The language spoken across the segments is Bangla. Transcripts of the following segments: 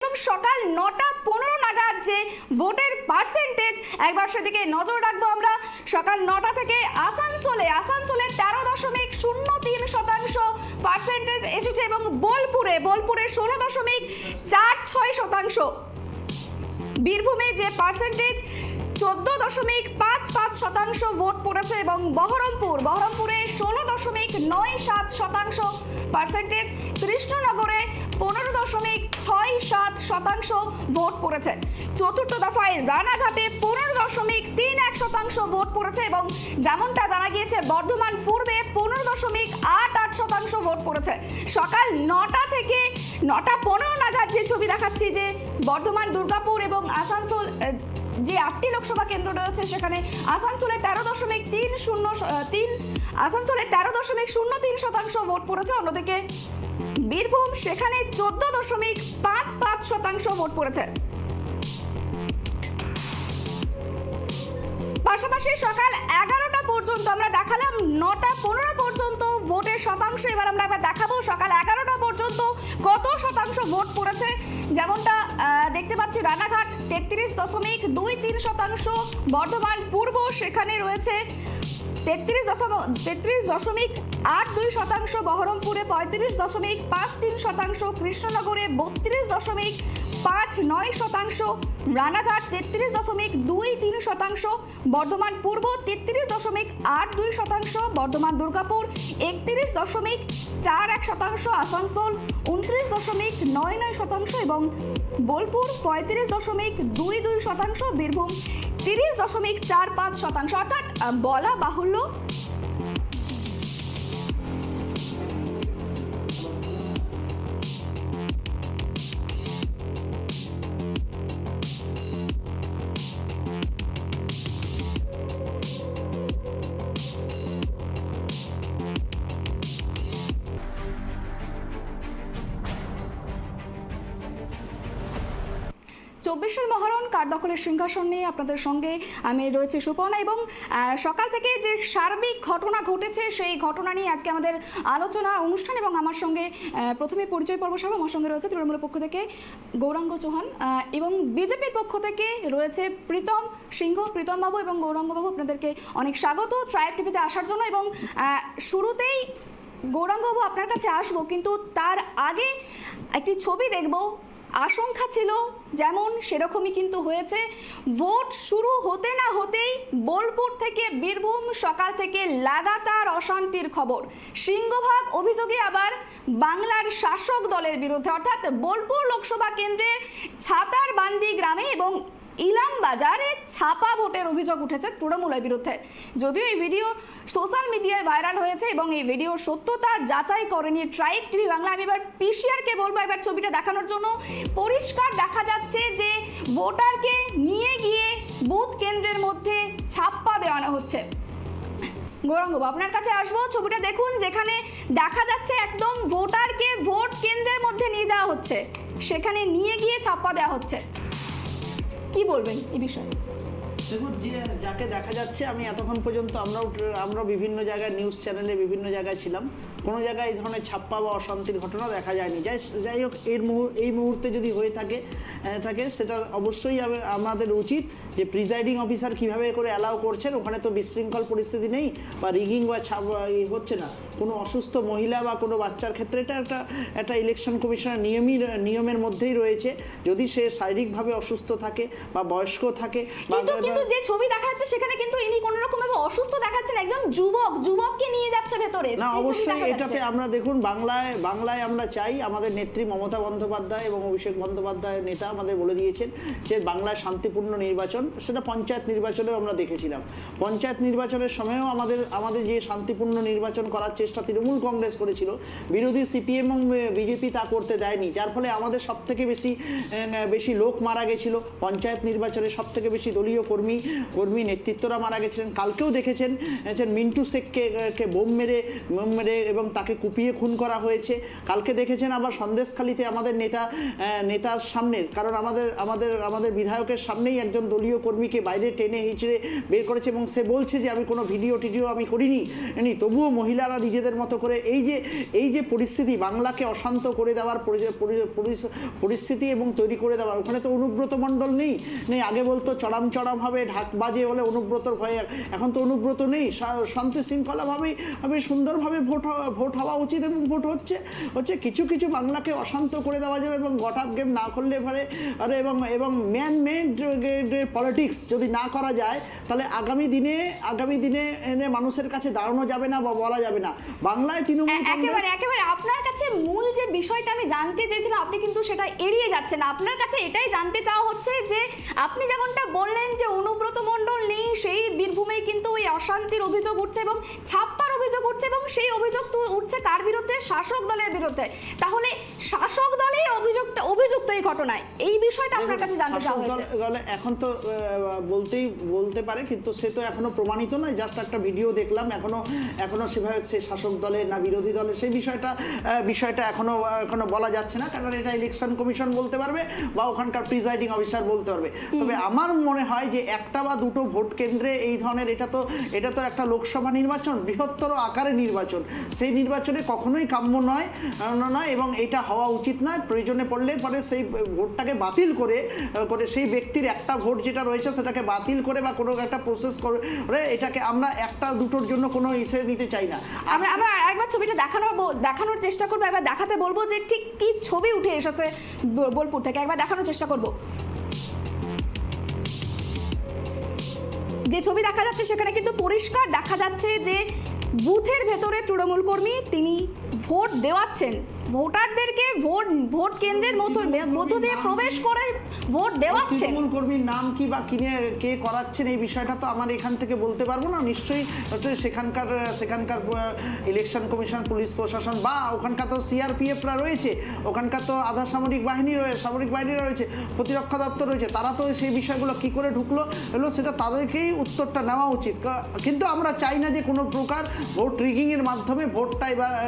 এবং সকাল 9:15 নাগাদ যে ভোটের পার্সেন্টেজ একবার সেদিকে নজর রাখবো আমরা। সকাল 9টা থেকে আসানসোলে 13.03% পার্সেন্টেজ এসেছে এবং বোলপুরে 16.46%। বীরভূমে যে পার্সেন্টেজ 14.55% ভোট পড়েছে এবং বহরমপুরে 16.97% পার্সেন্টেজ। কৃষ্ণনগরে 15.67% ভোট পড়েছে। চতুর্থ দফায় রানাঘাটে 15.31% ভোট পড়েছে এবং যেমনটা জানা গিয়েছে বর্ধমান পূর্বে 15.88% ভোট পড়েছে। সকাল 9টা থেকে 9:15 নাগাদ যে ছবি দেখাচ্ছি যে বর্ধমান, দুর্গাপুর এবং আসানসোল যে 8টি লোকসভা কেন্দ্র রয়েছে সেখানে আসানসোলে 13.03% ভোট পড়েছে। অন্যদিকে বীরভূম সেখানে 14.55% ভোট পড়েছে। পাশাপাশি সকাল 11টা পর্যন্ত আমরা দেখালাম 9:15 পর্যন্ত ভোটের শতাংশ, এবার আমরা দেখাবো সকাল 11টা পর্যন্ত কত শতাংশ ভোট পড়েছে। যেমনটা দেখতে পাচ্ছি রানাঘাট 33.23%, বর্ধমান পূর্ব সেখানে রয়েছে 33.82%, বহরমপুরে 35.53%, কৃষ্ণনগরে 32.59%, রানাঘাট 33.23%, বর্ধমান পূর্ব 33.82%, বর্ধমান দুর্গাপুর 31.41%, আসানসোল 29.99% এবং বোলপুর 35.22%, বীরভূম 30.45%। অর্থাৎ বলা বাহুল্য চব্বিশের মহারণ কার দখলের সিংহাসন নিয়ে আপনাদের সঙ্গে আমি রয়েছে সুপর্ণা এবং সকাল থেকে যে সার্বিক ঘটনা ঘটেছে সেই ঘটনা নিয়ে আজকে আমাদের আলোচনা অনুষ্ঠান এবং আমার সঙ্গে প্রথমে পরিচয় পর্ব সব আমার সঙ্গে রয়েছে তৃণমূলের পক্ষ থেকে গৌরাঙ্গ চৌহান এবং বিজেপির পক্ষ থেকে রয়েছে প্রীতম সিংহ। প্রীতম বাবু এবং গৌরাঙ্গ বাবু, আপনাদেরকে অনেক স্বাগত ট্রাইব টিভিতে আসার জন্য। এবং শুরুতেই গৌরাঙ্গ বাবু আপনার কাছে আসবো, কিন্তু তার আগে একটি ছবি দেখব। আশঙ্কা ছিল যেমন সেরকমই কিন্তু হয়েছে। ভোট শুরু হতে না হতেই বোলপুর থেকে বীরভূম সকাল থেকে লাগাতার অশান্তির খবর। সিংহভাগ অভিযোগে আবার বাংলার শাসক দলের বিরুদ্ধে, অর্থাৎ বোলপুর লোকসভা কেন্দ্রের ছাতারবান্দি গ্রামে এবং ইলাম বাজারে ছাপা ভোটের অভিযোগ উঠেছে তৃণমূলের বিরুদ্ধে। যদিও এই ভিডিও সোশ্যাল মিডিয়ায় ভাইরাল হয়েছে এবং এই ভিডিও সত্যতা যাচাই করেনি ট্রাইব টিভি বাংলা। আমি এবার পিসিআরকে বলবো এবার ছবিটা দেখানোর জন্য। পরিষ্কার দেখা যাচ্ছে যে ভোটারকে নিয়ে গিয়ে বুথ কেন্দ্রের মধ্যে ছাপ্পা দেওয়ানো হচ্ছে। গৌরাঙ্গ আপনার কাছে আসবো, ছবিটা দেখুন যেখানে দেখা যাচ্ছে একদম ভোটারকে ভোট কেন্দ্রের মধ্যে নিয়ে যাওয়া হচ্ছে, সেখানে নিয়ে গিয়ে ছাপ্পা দেওয়া হচ্ছে। কি বলবেন এই বিষয়ে? দেখুন, যে যাকে দেখা যাচ্ছে, আমি এতক্ষণ পর্যন্ত আমরা বিভিন্ন জায়গায় নিউজ চ্যানেলে বিভিন্ন জায়গায় ছিলাম, কোনো জায়গায় এই ধরনের ছাপ্পা বা অশান্তির ঘটনা দেখা যায়নি। যাই হোক, এই মুহূর্তে যদি হয়ে থাকে সেটা অবশ্যই আমাদের উচিত যে প্রিজাইডিং অফিসার কিভাবে করে অ্যালাউ করছেন। ওখানে তো বিশৃঙ্খল পরিস্থিতি নেই বা রিগিং বা হচ্ছে না, কোনো অসুস্থ মহিলা বা কোনো বাচ্চার ক্ষেত্রে এটা একটা ইলেকশন কমিশনের নিয়মের মধ্যেই রয়েছে। যদি সে শারীরিকভাবে অসুস্থ থাকে বা বয়স্ক থাকে কিন্তু যে ছবি দেখা যাচ্ছে সেখানে কিন্তু ইনি কোনো রকম ভাবে অসুস্থ দেখাচ্ছেন, একজন যুবককে নিয়ে যাচ্ছে ভেতরে। না, অবশ্যই এটাতে আমরা দেখুন বাংলায় আমরা চাই, আমাদের নেত্রী মমতা বন্দ্যোপাধ্যায় এবং অভিষেক বন্দ্যোপাধ্যায় নেতা আমাদের বলে দিয়েছেন যে বাংলায় শান্তিপূর্ণ নির্বাচন, সেটা পঞ্চায়েত নির্বাচনেও আমরা দেখেছিলাম। পঞ্চায়েত নির্বাচনের সময়ও আমাদের যে শান্তিপূর্ণ নির্বাচন করার চেষ্টা তৃণমূল কংগ্রেস করেছিল, বিরোধী সিপিএম এবং বিজেপি তা করতে দেয়নি, যার ফলে আমাদের সবথেকে বেশি লোক মারা গেছিল পঞ্চায়েত নির্বাচনে। সবথেকে বেশি দলীয় কর্মী নেতৃত্বরা মারা গেছিলেন। কালকেও দেখেছেন মিন্টু শেখকে বোম মেরে এবং তাকে কুপিয়ে খুন করা হয়েছে। কালকে দেখেছেন আবার সন্দেশখালিতে আমাদের নেতার সামনে, কারণ আমাদের বিধায়কের সামনেই একজন দলীয় কর্মীকে বাইরে টেনে হিঁচড়ে বের করেছে এবং সে বলছে যে আমি কোনো ভিডিও আমি করিনি। তবুও মহিলারা নিজেদের মতো করে এই যে পরিস্থিতি, বাংলাকে অশান্ত করে দেওয়ার পরিস্থিতি এবং তৈরি করে দেওয়ার, ওখানে তো অনুব্রত মণ্ডল নেই। আগে বলতো চড়াম হবে, ঢাক বাজে বলে অনুব্রতর ভয়ে, এখন তো অনুব্রত নেই। শান্তি শৃঙ্খলাভাবেই সুন্দরভাবে ভোট হওয়া উচিত এবং ভোট হচ্ছে কিছু বাংলাকে অশান্ত করে দেওয়া যাবে এবং গটআপ গেম না করলে পারে এবং ম্যান মেড পলিটিক্স যদি না করা যায়, তাহলে আগামী দিনে মানুষের কাছে দাঁড়ানো যাবে না বা বলা যাবে না। বাংলায় তৃণমূল একেবারে আপনার কাছে মূল যে বিষয়টা আমি জানতে চেয়েছিলাম, আপনি কিন্তু সেটা এড়িয়ে যাচ্ছেন। আপনার কাছে এটাই জানতে চাওয়া হচ্ছে যে আপনি যেমনটা বললেন যে অনুব্রত মণ্ডল নেই, সেই বীরভূমেই কিন্তু ওই অশান্তির অভিযোগ উঠছে এবং ছাপ্পার অভিযোগ উঠছে এবং সেই অভিযোগ উঠছে কার বিরুদ্ধে? শাসক দলের বিরুদ্ধে। তাহলে শাসক দলই অভিযুক্ত এই ঘটনায়, এই বিষয়টা আপনার কাছে জানতে চাওয়া হয়েছে। এখন তো বলতে পারে, কিন্তু সে তো এখনো প্রমাণিত নয়। জাস্ট একটা ভিডিও দেখলাম, এখনো সেভাবে সে শাসক দলের না বিরোধী দলের, সেই বিষয়টা এখনো বলা যাচ্ছে না, কারণ এটা ইলেকশন কমিশন বলতে পারবে বা ওখানকার প্রিজাইডিং অফিসার বলতে পারবে। তবে আমার মনে হয় যে একটা বা দুটো ভোট কেন্দ্রে এই ধরনের, এটা তো একটা লোকসভা নির্বাচন, বৃহত্তর আকারে নির্বাচন, সেই নির্বাচনে কখনোই কাম্য নয় এবং এটা হওয়া উচিত নয়। প্রয়োজনে পড়লে সেই ভোটটাকে বাতিল করে সেই ব্যক্তির একটা ভোট যেটা রয়েছে সেটাকে বাতিল করে বা কোনো একটা প্রসেস করে, এটাকে আমরা একটা দুটোর জন্য কোনো ইসে নিতে চাই না। আমরা আরেকবার ছবিটা দেখানোর চেষ্টা করবো, একবার দেখাতে বলবো যে ঠিক কি ছবি উঠে এসেছে বোলপুর থেকে, একবার দেখানোর চেষ্টা করব। যে ছবি দেখা যাচ্ছে সেখানে কিন্তু পরিষ্কার দেখা যাচ্ছে যে বুথের ভেতরে তৃণমূল কর্মী তিনি ভোট দেওয়াচ্ছেন, ভোটারদেরকে ভোট কেন্দ্রের মধ্য দিয়ে প্রবেশ করে ভোট দেওয়াচ্ছেন। তৃণমূল কর্মীর নাম কি বা কে করাচ্ছেন এই বিষয়টা তো আমার এখান থেকে বলতে পারবো না। নিশ্চয়ই সেখানকার ইলেকশন কমিশন, পুলিশ প্রশাসন বা ওখানকার তো সিআরপিএফরা রয়েছে, ওখানকার তো আধা সামরিক বাহিনী রয়েছে, প্রতিরক্ষা দপ্তর রয়েছে, তারা তো সেই বিষয়গুলো কি করে ঢুকলো সেটা তাদেরকেই উত্তরটা নেওয়া উচিত। কিন্তু আমরা চাই না যে কোনো প্রকার ভোট রিগিংয়ের মাধ্যমে ভোটটা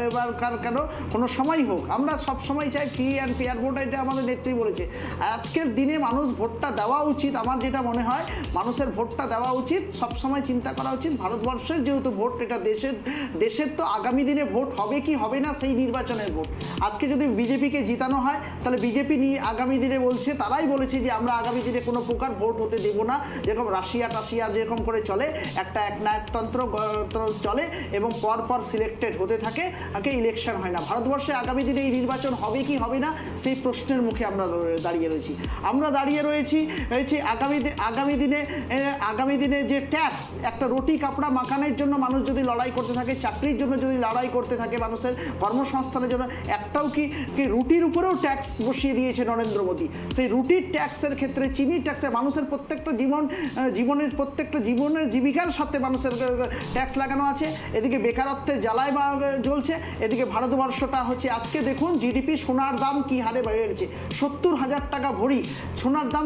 এবার কেন কোনো সময় হোক, আমরা সব সময় চাই ফ্রি অ্যান্ড ফেয়ার ভোট, এটা আমাদের নেত্রী বলেছে। আজকের দিনে মানুষ ভোটটা দেওয়া উচিত, আমার যেটা মনে হয় মানুষের ভোটটা দেওয়া উচিত, সব সময় চিন্তা করা উচিত ভারতবর্ষের যেহেতু ভোট, এটা দেশের তো আগামী দিনে ভোট হবে কি হবে না সেই নির্বাচনের ভোট। আজকে যদি বিজেপিকে জিতানো হয়, তাহলে বিজেপি নিয়ে আগামী দিনে তারাই বলেছে যে আমরা আগামী দিনে কোনো প্রকার ভোট হতে দেব না, যেরকম রাশিয়া যেরকম করে চলে, একটা একনায়কতন্ত্র চলে এবং পরপর সিলেক্টেড হতে থাকে, ইলেকশন হয় না। ভারতবর্ষে আগামী দিনে এই নির্বাচন হবে কি হবে না সেই প্রশ্নের মুখে আমরা দাঁড়িয়ে রয়েছি। আগামী দিনে যে ট্যাক্স, একটা রুটি কাপড়া মাখানোর জন্য মানুষ যদি লড়াই করতে থাকে, চাকরির জন্য যদি লড়াই করতে থাকে, মানুষের কর্মসংস্থানের জন্য একটাও কি রুটির উপরেও ট্যাক্স বসিয়ে দিয়েছে নরেন্দ্র মোদী। সেই রুটির ট্যাক্সের ক্ষেত্রে, চিনির ট্যাক্সে মানুষের প্রত্যেকটা জীবনের জীবিকার সাথে মানুষের ট্যাক্স লাগানো আছে। এদিকে বেকারত্বের জ্বালায় জ্বলছে, এদিকে ভারতবর্ষটা হচ্ছে আজকে দেখুন জিডিপি, সোনার দাম কি হারে বেড়েছে, 70,000 টাকা ভরি সোনার দাম।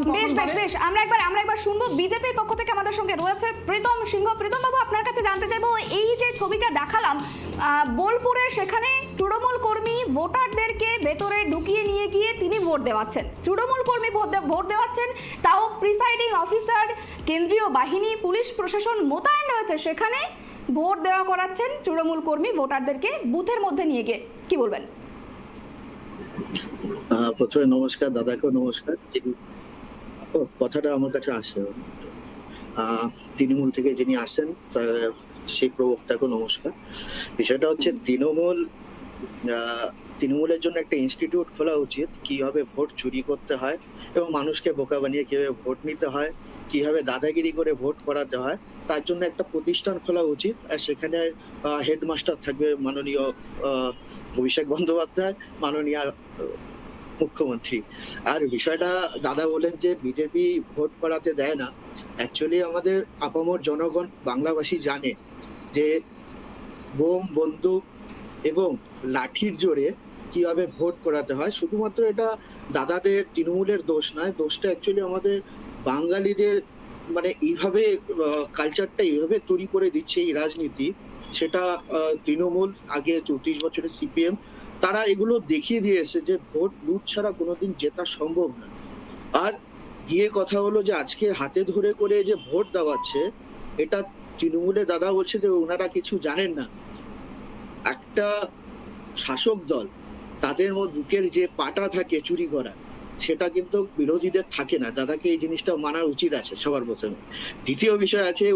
বেশ আমরা একবার শুনবো বিজেপির পক্ষ থেকে আমাদের সঙ্গে রয়েছে প্রীতম সিংহ। প্রীতম বাবু, আপনার কাছে জানতে চাইবো, এই যে ছবিটা দেখালাম বোলপুরে, সেখানে তৃণমূল কর্মী ভোটারদেরকে ভেতরে ঢুকিয়ে নিয়ে গিয়ে তিনি ভোট দেওয়াচ্ছেন, তৃণমূল কর্মী ভোট দেওয়াচ্ছেন, তাও প্রিসাইডিং অফিসার, কেন্দ্রীয় বাহিনী, পুলিশ প্রশাসন মোতায়েন রয়েছে, সেখানে ভোট দেওয়া করাচ্ছেন তৃণমূল কর্মী ভোটারদেরকে বুথের মধ্যে নিয়ে গিয়ে, কি বলবেন? প্রথমে নমস্কার, দাদাকেও নমস্কার। কথাটা আমার কাছে আসে তৃণমূল থেকে যিনি আসেন সেই প্রবক্তাকেও নমস্কার। বিষয়টা হচ্ছে তৃণমূলের জন্য একটা ইনস্টিটিউট খোলা উচিত, কিভাবে ভোট চুরি করতে হয় এবং মানুষকে বোকা বানিয়ে কিভাবে ভোট নিতে হয়, কিভাবে দাদাগিরি করে ভোট করাতে হয়, তার জন্য একটা প্রতিষ্ঠান খোলা উচিত। আর সেখানে হেডমাস্টার থাকবে মাননীয় অভিষেক বন্দ্যোপাধ্যায়, মাননীয় মুখ্যমন্ত্রী। আর বিষয়টা দাদা বলেন যে বিজেপি ভোট করাতে দেয় না, অ্যাকচুয়ালি আমাদের আপামর জনগণ বাংলাবাসী জানে যে বোম, বন্দুক এবং লাঠির জোরে কিভাবে ভোট করাতে হয়। শুধুমাত্র এটা দাদাদের তৃণমূলের দোষ নয়, দোষটা অ্যাকচুয়ালি আমাদের বাঙালিদের, মানে এইভাবে কালচারটা এইভাবে তৈরি করে দিচ্ছে এই রাজনীতি, সেটা তৃণমূল, আগে 34 বছরের সিপিএম, তারা এগুলো দেখিয়ে দিয়েছে যে ভোট লুট ছাড়া কোনোদিন জেতা সম্ভব না। আর গিয়ে কথা হলো যে আজকে হাতে ধরে করে যে ভোট দেওয়াচ্ছে, এটা তৃণমূলের দাদা বলছে যে ওনারা কিছু জানেন না। একটা শাসক দল, তাদের বুকের যে পাটা থাকে চুরি করা, সেটা কিন্তু বিরোধীদের থাকে না। দাদাকে এই জিনিসটা মানার উচিত আছে সবার প্রথমে। দ্বিতীয় বিষয় আছে,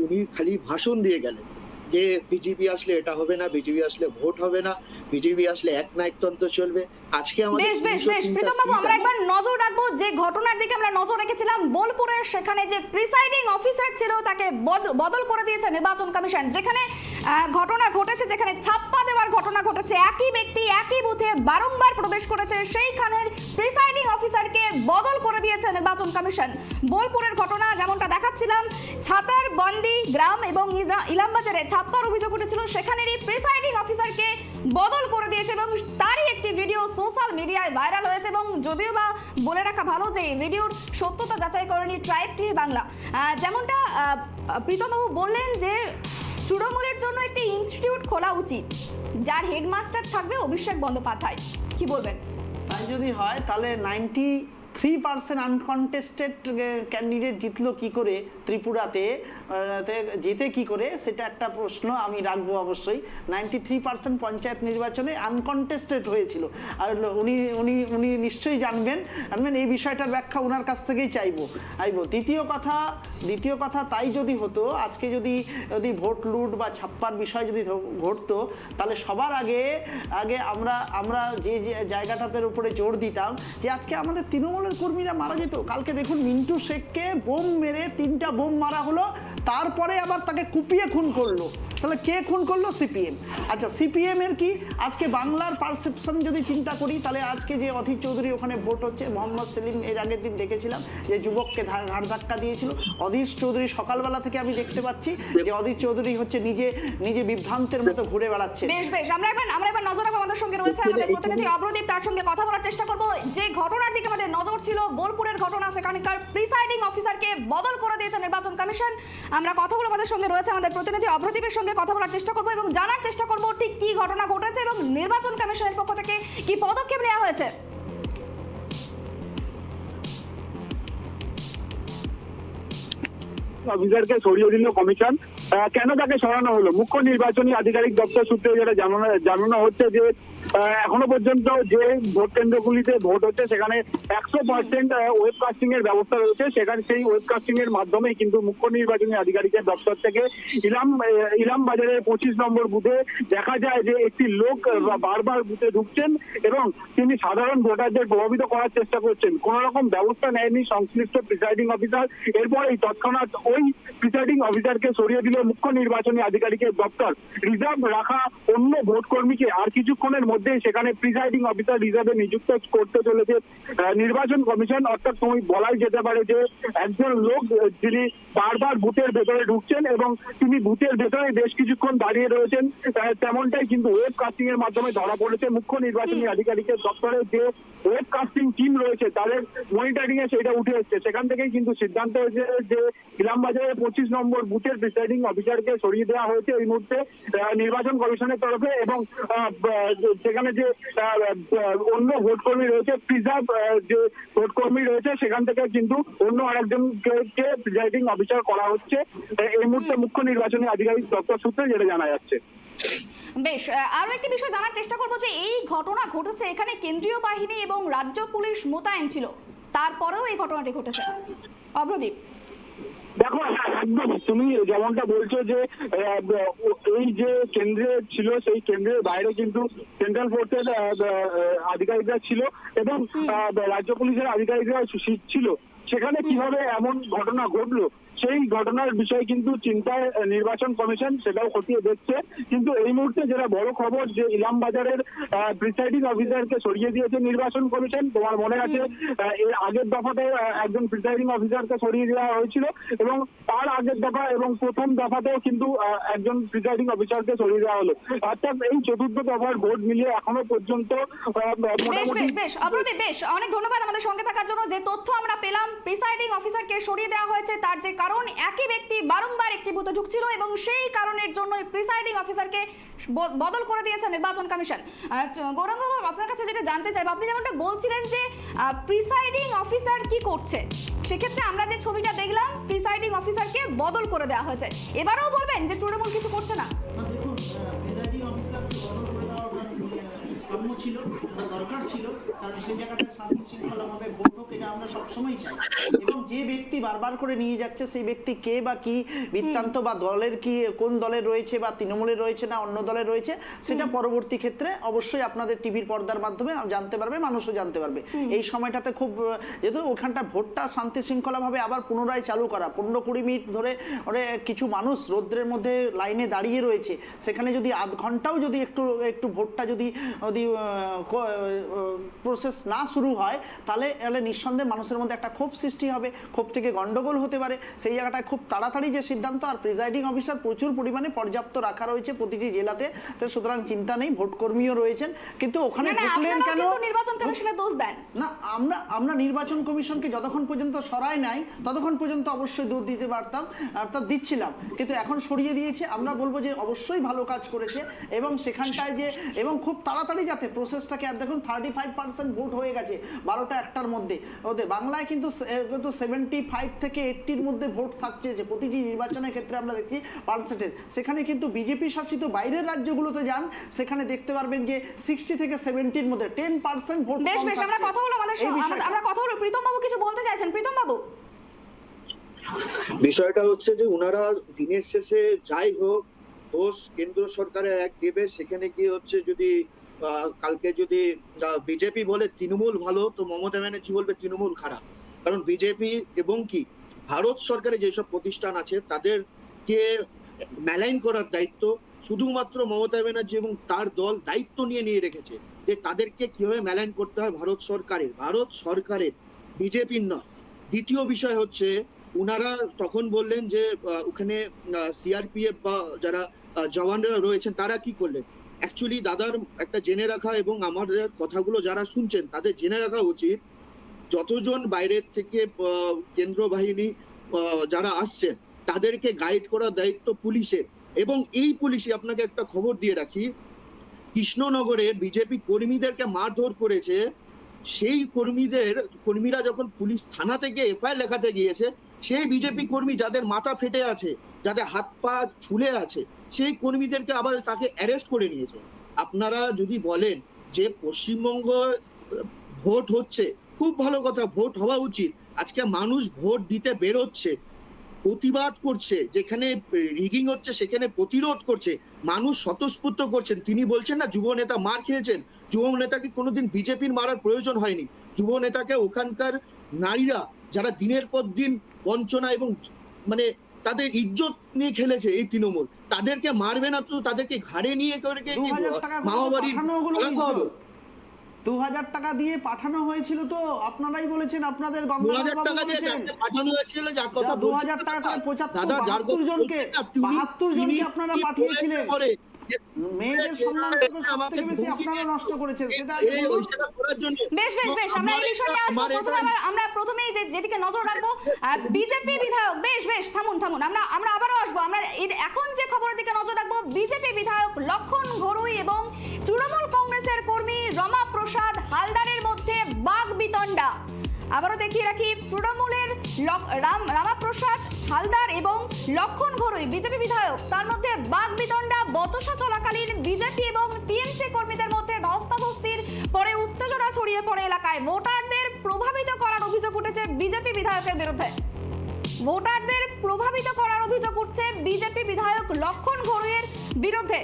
উনি খালি ভাষণ দিয়ে গেলেন যে বিজেপি আসলে এটা হবে না, বিজেপি আসলে ভোট হবে না, বিজেপি আসলে একনায়কতন্ত্র চলবে। আজকে আমাদের বেশ বেশ বেশ প্রীতমবাবু, আমরা একবার নজর রাখবো যে ঘটনার দিকে আমরা নজর রেখেছিলাম বোলপুরের। সেখানে যে প্রিসাইডিং অফিসার ছিল তাকে বদল করে দিয়েছে নির্বাচন কমিশন। যেখানে ঘটনা ঘটেছে, যেখানে ছাপ্পা দেওয়ার ঘটনা ঘটেছে, একই ব্যক্তি একই বুথে বারংবার প্রবেশ করেছে, সেইখানের প্রিসাইডিং অফিসারকে বদল করে দিয়েছে নির্বাচন কমিশন। বোলপুরের ঘটনা যেমনটা দেখাচ্ছিলাম, ছাতার বন্দি গ্রাম এবং ইলামবাজারে ছাপ্পার অভিযোগ উঠেছিল, সেখানেরই প্রিসাইডিং অফিসারকে বদল করে দিয়েছে এবং তারই একটি ভিডিও সোশ্যাল মিডিয়ায় ভাইরাল হয়েছে। এবং যদিও বা বলে রাখা ভালো যে এই ভিডিওর সত্যতা যাচাই করেনি ট্রাইব টিভি বাংলা। যেমনটা প্রীতমবাবু বললেন যে তৃণমূলের জন্য একটি ইনস্টিটিউট খোলা উচিত, যার হেডমাস্টার থাকবে অভিষেক বন্দ্যোপাধ্যায়। কি বলবেন? তাই যদি হয় তাহলে 93% আনকনটেস্টেড ক্যান্ডিডেট জিতলো কি করে ত্রিপুরাতে, জিতে কি করে, সেটা একটা প্রশ্ন আমি রাখবো অবশ্যই। 93% পঞ্চায়েত নির্বাচনে আনকনটেস্টেড হয়েছিল। আর উনি উনি উনি নিশ্চয়ই জানবেন এই বিষয়টার ব্যাখ্যা ওনার কাছ থেকেই চাইবো। দ্বিতীয় কথা, তাই যদি হতো, আজকে যদি ভোট লুট বা ছাপ্পার বিষয় যদি ঘটতো, তাহলে সবার আগে আমরা যে জায়গাটার উপরে জোর দিতাম যে আজকে আমাদের তৃণমূলের কর্মীরা মারা যেত। কালকে দেখুন মিন্টু শেখকে বোম মেরে 3টা বোম মারা হলো, তারপরে আবার তাকে কুপিয়ে খুন করলো। তাহলে কে খুন করলো? সিপিএম। আচ্ছা, সিপিএম এর কি আজকে বাংলার পারসেপশন যদি চিন্তা করি, তাহলে আজকে যে অধীর চৌধুরী ওখানে ভোট হচ্ছে, মোহাম্মদ সেলিম এর আগের দিন দেখেছিলাম যে যুবককে ঘাড় ধাক্কা দিয়েছিল, অধীর চৌধুরী সকালবেলা থেকে আমি দেখতে পাচ্ছি যে অধীর চৌধুরী হচ্ছে নিজে বিভ্রান্তের মতো ঘুরে বেড়াচ্ছে। বেশ বেশ, আমরা এবার নজর রাখবো। আমাদের সঙ্গে রয়েছে আমাদের প্রতিনিধি অভ্রদীপ, তার সঙ্গে কথা বলার চেষ্টা করব। যে ঘটনার দিকে আমাদের নজর ছিল, বোলপুরের ঘটনা, সেখানকার প্রিসাইডিং অফিসারকে বদল করে দিয়েছে নির্বাচন কমিশন। আমরা কথা বলে আমাদের সঙ্গে রয়েছে আমাদের প্রতিনিধি অভ্রদীপের সঙ্গে কথা বলার চেষ্টা করব এবং জানার চেষ্টা করব ঠিক কি ঘটনা ঘটেছে এবং নির্বাচন কমিশনের পক্ষ থেকে কি পদক্ষেপ নেওয়া হয়েছে। অফিসারকে সরিয়ে দিল কমিশন। কেন তাকে সরানো হলো? মুখ্য নির্বাচনী আধিকারিক দপ্তর সূত্রে যেটা জানানো হচ্ছে যে এখনো পর্যন্ত যে ভোট কেন্দ্রগুলিতে ভোট হচ্ছে সেখানে 100% ওয়েবকাস্টিং এর ব্যবস্থা রয়েছে। সেখানে সেই ওয়েবকাস্টিং এর মাধ্যমেই কিন্তু মুখ্য নির্বাচনী আধিকারিকের দপ্তর থেকে ইলাম বাজারের 25 নম্বর বুথে দেখা যায় যে একটি লোক বারবার বুথে ঢুকছেন এবং তিনি সাধারণ ভোটারদের প্রভাবিত করার চেষ্টা করছেন। কোন রকম ব্যবস্থা নেয়নি সংশ্লিষ্ট প্রিসাইডিং অফিসার। এরপর এই তৎক্ষণাৎ ওই প্রিসাইডিং অফিসারকে সরিয়ে দিল মুখ্য নির্বাচনী আধিকারিকের দপ্তর। রিজার্ভ রাখা অন্য ভোট কর্মীকে আর কিছুক্ষণের মধ্যেই সেখানে প্রিসাইডিং অফিসার রিজার্ভে নিযুক্ত করতে চলেছে নির্বাচন কমিশন। অর্থাৎ তুমি বলাই যেতে পারে যে একজন লোক যিনি বারবার বুথের ভেতরে ঢুকছেন এবং তিনি বুথের ভেতরে বেশ কিছুক্ষণ দাঁড়িয়ে রয়েছেন, তেমনটাই কিন্তু ওয়েব কাস্টিং এর মাধ্যমে ধরা পড়েছে। মুখ্য নির্বাচনী আধিকারিকের দপ্তরে যে ওয়েব কাস্টিং টিম রয়েছে তাদের মনিটরিং এ সেটা উঠে এসছে। সেখান থেকেই কিন্তু সিদ্ধান্ত হয়েছে যে ইলামবাজারের 25 নম্বর বুথের প্রিসাইডিং অফিসারকে সরিয়ে দেওয়া হয়েছে এই মুহূর্তে নির্বাচন কমিশনের তরফে। এবং সেখানে যে অন্য ভোট কর্মী রয়েছে, প্রিজার্ভ যে ভোট কর্মী রয়েছে, সেখান থেকে কিন্তু অন্য আরেকজনকে প্রিসাইডিং অফিসার করা হচ্ছে এই মুহূর্তে মুখ্য নির্বাচনী আধিকারিক দপ্তর সূত্রে যেটা জানা যাচ্ছে। বেশ, আরো একটি বিষয় জানার চেষ্টা করবো যে এই ঘটনা ঘটেছে, এখানে কেন্দ্রীয় বাহিনী এবং রাজ্য পুলিশ মোতায়েন ছিল, তারপরেও এই ঘটনাটি ঘটেছে। অভ্রদীপ, দেখো একদম তুমি যেমনটা বলছো যে এই যে কেন্দ্রে ছিল সেই কেন্দ্রের বাইরে কিন্তু সেন্ট্রাল ফোর্সের আধিকারিকরা ছিল এবং রাজ্য পুলিশের আধিকারিকরা ছিল। সেখানে কিভাবে এমন ঘটনা ঘটলো সেই ঘটনার বিষয়ে কিন্তু চিন্তায় নির্বাচন কমিশন, সেটাও খতিয়ে দেখছে। কিন্তু এই মুহূর্তে যেটা বড় খবর যে ইলামবাজারের প্রিসাইডিং অফিসারকে সরিয়ে দিয়েছে নির্বাচন কমিশন। তোমার মনে আছে এর আগের দফাতে একজন প্রিসাইডিং অফিসারকে সরিয়ে দেওয়া হয়েছিল এবং তার আগের দফা এবং প্রথম দফাতেও কিন্তু একজন প্রিসাইডিং অফিসারকে সরিয়ে দেওয়া হলো। অর্থাৎ এই চতুর্থ দফার ভোট মিলিয়ে এখনো পর্যন্ত বেশ অভ্রদীপ, বেশ অনেক ধন্যবাদ আমাদের সঙ্গে থাকার জন্য। যে তথ্য আমরা পেলাম, প্রিসাইডিং অফিসারকে সরিয়ে দেওয়া হয়েছে, তার যে কারণ একই ব্যক্তি বারংবার একটি বুথে ঢুকছিল এবং সেই কারণের জন্য প্রিসাইডিং অফিসারকে বদল করে দিয়েছে নির্বাচন কমিশন। গৌরাঙ্গ বাবু, আপনার কাছে যেটা জানতে চাইব, আপনি যেমনটা বলছিলেন যে প্রিসাইডিং অফিসার কি করছে, সেক্ষেত্রে আমরা যে ছবিটা দেখলাম প্রিসাইডিং অফিসারকে বদল করে দেওয়া হয়েছে, এবারেও বলবেন যে তৃণমূল কিছু করছে না? দেখুন, প্রিসাইডিং অফিসারকে বদল করে দেওয়া কাম্য ছিল বা দরকার ছিল, কারণ সেই জায়গাটা শান্তি শৃঙ্খলাভাবে ভোট হোক, এটা আমরা সবসময় চাই। এবং যে ব্যক্তি বারবার করে নিয়ে যাচ্ছে সেই ব্যক্তি কে বা কি বৃত্তান্ত বা দলের কি, কোন দলের রয়েছে বা তৃণমূলের রয়েছে না অন্য দলের রয়েছে, সেটা পরবর্তী ক্ষেত্রে অবশ্যই আপনাদের টিভির পর্দার মাধ্যমে জানতে পারবে, মানুষও জানতে পারবে। এই সময়টাতে খুব, যেহেতু ওখানটা ভোটটা শান্তি শৃঙ্খলাভাবে আবার পুনরায় চালু করা, 15-20 মিনিট ধরে কিছু মানুষ রৌদ্রের মধ্যে লাইনে দাঁড়িয়ে রয়েছে, সেখানে যদি আধ ঘন্টাও যদি একটু ভোটটা যদি প্রসেস না শুরু হয়, তাহলে নিঃসন্দেহে মানুষের মধ্যে একটা ক্ষোভ সৃষ্টি হবে, ক্ষোভ থেকে গন্ডগোল হতে পারে। সেই জায়গাটায় খুব তাড়াতাড়ি যে সিদ্ধান্ত, আর প্রিসাইডিং অফিসার প্রচুর পরিমাণে পর্যাপ্ত রাখা রয়েছে প্রতিটি জেলাতে, তো সুতরাং চিন্তা নেই, ভোট কর্মীও রয়েছেন। কিন্তু ওখানে ঢুকলেন কেন? নির্বাচন কমিশনের দোষ দেন না, আমরা নির্বাচন কমিশনকে যতক্ষণ পর্যন্ত সরাই নাই ততক্ষণ পর্যন্ত অবশ্যই দূর দিতে পারতাম, অর্থাৎ দিচ্ছিলাম, কিন্তু এখন সরিয়ে দিয়েছে। আমরা বলবো যে অবশ্যই ভালো কাজ করেছে, এবং সেখানটায় যে, এবং খুব তাড়াতাড়ি যাতে প্রসেসটাকে, আর দেখুন 35% ভোট হয়ে গেছে 12টা-1টার মধ্যে। ওদের বাংলায় কিন্তু 75 থেকে 80-র মধ্যে ভোট থাকছে, যে প্রতিটি নির্বাচনের ক্ষেত্রে আমরা দেখি পার্সেন্টেজ। সেখানে কিন্তু বিজেপি শাসিত বাইরের রাজ্যগুলোতে যান, সেখানে দেখতে পারবেন যে 60 থেকে 70-র মধ্যে 10% ভোট। বেশ বেশ, আমরা কথা বলবো আমরা কথা বলবো। প্রীতম বাবু কিছু বলতে চাইছেন? প্রীতম বাবু, বিষয়টা হচ্ছে যে ওনারা দিনের শেষে যাই হোক দোষ কেন্দ্র সরকারের এক দেবে, সেখানে কি হচ্ছে, যদি কালকে যদি বিজেপি বলে তৃণমূল ভালো, তো মমতা ব্যানার্জি বলবে তৃণমূল খারাপ। কারণ বিজেপি এবং কি ভারত সরকারের যেসব প্রতিষ্ঠান আছে তাদেরকে মেলাইন করার দায়িত্ব শুধুমাত্র মমতা ব্যানার্জি এবং তার দল দায়িত্ব নিয়ে রেখেছে, যে তাদেরকে কিভাবে মেলাইন করতে হয় ভারত সরকারের, বিজেপির নয়। দ্বিতীয় বিষয় হচ্ছে, উনারা তখন বললেন যে ওখানে সিআরপিএফ বা যারা জওয়ানরা রয়েছেন তারা কি করলেন। অ্যাকচুয়ালি দাদার একটা জেনে রাখা, এবং আমাদের কথাগুলো যারা শুনছেন তাদের জেনে রাখা উচিত, যতজন বাইরের থেকে কেন্দ্র বাহিনী যারা আসছেন তাদেরকে গাইড করার দায়িত্ব পুলিশের। এবং এই পুলিশই, আপনাকে একটা খবর দিয়ে রাখি, কৃষ্ণনগরের বিজেপি কর্মীদেরকে মারধর করেছে। সেই কর্মীরা যখন পুলিশ থানা থেকে এফআইআর লেখাতে গিয়েছে, সেই বিজেপি কর্মী যাদের মাথা ফেটে আছে, যাদের হাত পা ঝুলে আছে, সেই কর্মীদেরকে আবার তাকে অ্যারেস্ট করে নিয়েছে। আপনারা যদি বলেন যে পশ্চিমবঙ্গ ভোট হচ্ছে, খুব ভালো কথা, ভোট হওয়া উচিত। আজকে মানুষ ভোট দিতে বেরোচ্ছে, প্রতিবাদ করছে, যেখানে রিগিং হচ্ছে সেখানে প্রতিরোধ করছে, মানুষ স্বতঃস্ফূর্ত করছেন। তিনি বলছেন না যুব নেতা মার খেয়েছেন, যুব নেতাকে কোনোদিন বিজেপির মারার প্রয়োজন হয়নি। যুব নেতাকে ওখানকার নারীরা যারা দিনের পর দিন বঞ্চনা এবং মানে তাদের ইজ্জত নিয়ে খেলেছে এই তৃণমূল, তাদেরকে মারবে না তো তাদেরকে ঘাড়ে নিয়ে মামাবাড়ির 2000 টাকা দিয়ে পাঠানো হয়েছিল, তো আপনারাই বলেছেন, আপনাদের 2000 টাকা দিয়ে পাঠানো হয়েছিল, যার কথা 2000 টাকা করে 72 জনকে আপনারা পাঠিয়েছিলেন। মেয়েদের সম্মান সবথেকে বেশি আপনারা নষ্ট করেছেন, সেটা বেশ বেশ বেশ, আমরা এই বিষয়ে আমরা প্রথমেই যেদিকে নজর রাখবো বিজেপি বিধায়ক, বেশ বেশ থামুন, আমরা আবারও আসবো। আমরা এখন যে খবরের দিকে নজর রাখবো, বিজেপি বিধায়ক লক্ষণ ঘড়ুই এবং তৃণমূল কংগ্রেসের কর্মী রমা প্রসাদ হালদারের মধ্যে বাগবিতণ্ডা। আবারও দেখিয়ে রাখি, তৃণমূলের রামাপ্রসাদ হালদার এবং লক্ষণ ঘড়ুই বিজেপি বিধায়ক, তার মধ্যে বাগবিতণ্ডা। বচসা চলাকালীন বিজেপি এবং টিএমসি কর্মীদের মধ্যে ধস্তাধস্তির পরে উত্তেজনা ছড়িয়ে পড়ে এলাকায়। ভোটারদের প্রভাবিত করার অভিযোগ উঠেছে বিজেপি বিধায়কের বিরুদ্ধে। ভোটারদের প্রভাবিত করার অভিযোগ উঠছে বিজেপি বিধায়ক লক্ষণ ঘড়ুইয়ের বিরুদ্ধে।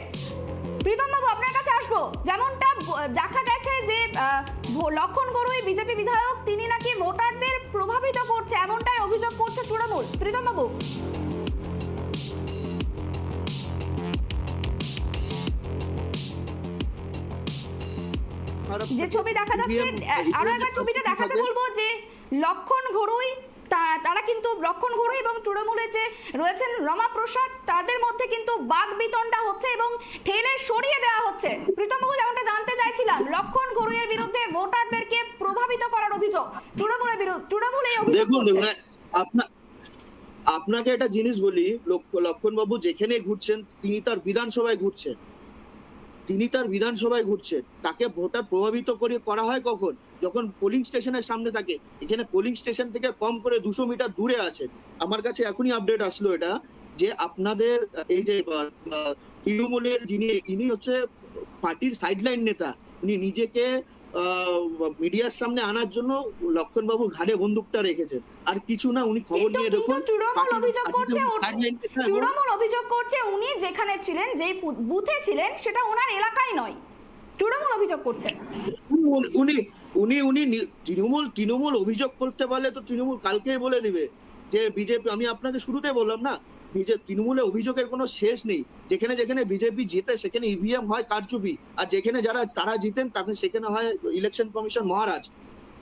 প্রীতম বাবু, আপনার কাছে আসবো। যেমনটা দেখা গেছে যে লক্ষণ ঘড়ুই বিজেপি বিধায়ক, তিনি নাকি ভোটারদের প্রভাবিত করছে, এমনটাই অভিযোগ করছে তৃণমূল। প্রীতম বাবু, যে ছবি দেখা যাচ্ছে, আরো একবার ছবিটা দেখাতে বলবো, যে লক্ষণ ঘড়ুই তারা কিন্তু লক্ষণ ঘড়ুই এবং তৃণমূলে যে রয়েছেন রমা প্রসাদ তাদের মধ্যে কিন্তু বাগবিতণ্ডা হচ্ছে এবং ঠেলে সরিয়ে দেওয়া হচ্ছে। প্রীতমবাবু, যেমনটা জানতে চাইছিলাম, লক্ষণ ঘড়ুইয়ের বিরুদ্ধে ভোটারদেরকে প্রভাবিত করার অভিযোগ তৃণমূল এই অভিযোগ দেখুন করছে। আপনাকে একটা জিনিস বলি, লক্ষণ বাবু যেখানে ঘুরছেন তিনি তার বিধানসভায় ঘুরছেন, তাকে ভোটার প্রভাবিত করা হয় কখন? যখন পোলিং স্টেশনের সামনে থাকে। এখানে পোলিং স্টেশন থেকে কম করে 200 মিটার দূরে আছে। আমার কাছে এখনই আপডেট আসলো এটা, যে আপনাদের এই যে তৃণমূলের ইনি হচ্ছে পার্টির সাইডলাইন নেতা, উনি নিজেকে মিডিয়ার সামনে আনার জন্য লক্ষণ বাবু ঘাড়ে বন্দুকটা রেখেছেন, আর কিছু না। উনি খবর নিয়ে দেখুন, তৃণমূল অভিযোগ করছে উনি যেখানে ছিলেন, যেই বুথে ছিলেন, সেটা ওনার এলাকায় নয়। তৃণমূল অভিযোগ করছে উনি তৃণমূল অভিযোগ করতে পারলে তো তৃণমূল কালকেই বলে দিবে যে বিজেপি। আমি আপনাকে শুরুতে বললাম না, তৃণমূলের অভিযোগের কোনো শেষ নেই। যেখানে যেখানে বিজেপি জেতে সেখানে ইভিএম হয় কারচুপি, আর যেখানে তারা জিতেন তখন সেখানে হয় ইলেকশন কমিশন মহারাজ।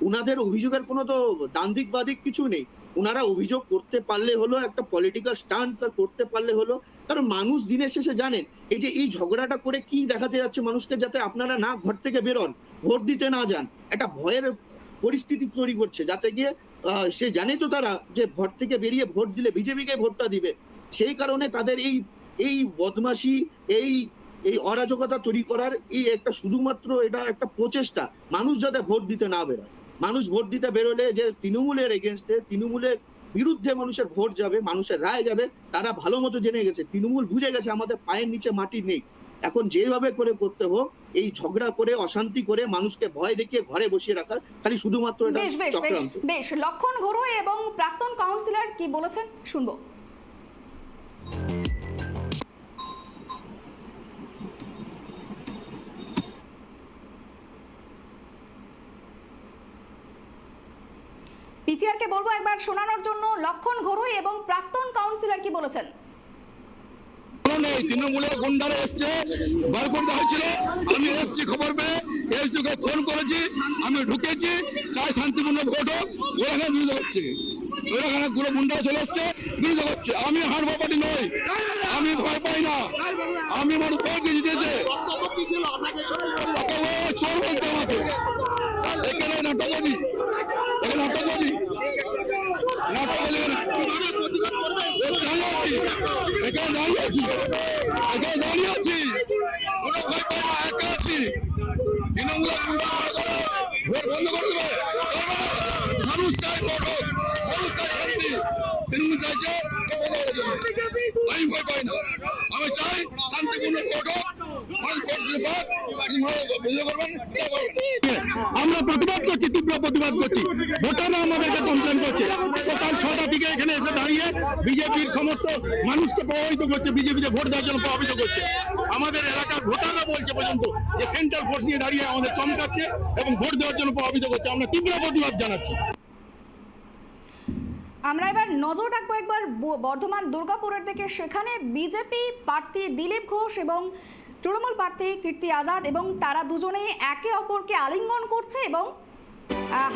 উনাদের অভিযোগের কোনো তো দান্দিক বাদিক কিছু নেই। উনারা অভিযোগ করতে পারলে হলো, একটা পলিটিক্যাল স্টান্ট করতে পারলে হলো। কারণ মানুষ দিনের শেষে জানেন এই ঝগড়াটা করে কি দেখাতে যাচ্ছে মানুষকে, যাতে আপনারা না ঘর থেকে বেরোন, ভোট দিতে না যান। একটা ভয়ের পরিস্থিতি তৈরি করছে, যাতে গিয়ে সে জানে তো তারা যে ভোট থেকে বেরিয়ে ভোট দিলে বিজেপিকে ভোটটা দিবে। সেই কারণে তাদের এই বদমাশি, এই অরাজকতা তৈরি করার একটা শুধুমাত্র এটা একটা প্রচেষ্টা, মানুষ যাতে ভোট দিতে না বেরোয়। মানুষ ভোট দিতে বেরোলে যে তৃণমূলের এগেনস্টে, তৃণমূলের বিরুদ্ধে মানুষের ভোট যাবে, মানুষের রায় যাবে, তারা ভালো মতো জেনে গেছে। তৃণমূল বুঝে গেছে আমাদের পায়ের নিচে মাটি নেই। এখন যেভাবে করে করতে হোক, এই ঝগড়া করে, অশান্তি করে, মানুষকে ভয় দেখিয়ে ঘরে বসিয়ে রাখার খালি শুধুমাত্র এটা চক্রান্ত। বেশ, লক্ষণ ঘড়ুই এবং প্রাক্তন কাউন্সিলর কি বলেছেন শুনবো। পিসিআর কে বলবো একবার শোনানোর জন্য লক্ষণ ঘড়ুই এবং প্রাক্তন কাউন্সিলর কি বলেছেন। নেই, তৃণমূলের গুন্ডারা এসছে, বার করে দেওয়া হয়েছিল। আমি এসছি খবর পেয়ে, এসডিওকে ফোন করেছি, আমি ঢুকেছি, চাই শান্তিপূর্ণ ভোট হোক। ওখানে বিরোধ হচ্ছে, ওখানে পুরো গুন্ডা চলে এসছে, বিরোধ হচ্ছে। আমি হারবো পার্টি নই, আমি ভয় পাই না, আমি মানুষ ভোট দিয়ে জিতেছে। চোর বলছে আমাকে, এখানে নাটকবাদী, এখানে নাটকবাদী, নাটকবাদী এখানে দাঁড়িয়ে আছি, এখানে দাঁড়িয়ে আছি, কোনো ভয় পাই না, একা আছি। তৃণমূলের ভোট বন্ধ করে দেবে। মানুষ চাই ভোট হোক, মানুষ চাই শান্তি। তৃণমূল চাইছে আমি ভয় পাই না, আমি চাই শান্তিপূর্ণ ভোট হোক। আমরা প্রতিবাদ করছি, তীব্র প্রতিবাদ করছি। ভোটাররা আমাদেরকে কমপ্লেন করছে, সকাল 6টা থেকে এখানে এসে দাঁড়িয়ে বিজেপির সমস্ত মানুষকে প্রভাবিত করছে, বিজেপিতে ভোট দেওয়ার জন্য প্রভাবিত করছে। আমাদের এলাকার ভোটাররা বলছে পর্যন্ত যে সেন্ট্রাল ফোর্স নিয়ে দাঁড়িয়ে আমাদের চমকাচ্ছে এবং ভোট দেওয়ার জন্য প্রভাবিত করছে। আমরা তীব্র প্রতিবাদ জানাচ্ছি। আমরা এবার নজর রাখবো একবার বর্ধমান দুর্গাপুরের দিকে। সেখানে বিজেপি প্রার্থী দিলীপ ঘোষ এবং তৃণমূল প্রার্থী কীর্তি আজাদ, এবং তারা দুজনে একে অপরকে আলিঙ্গন করছে এবং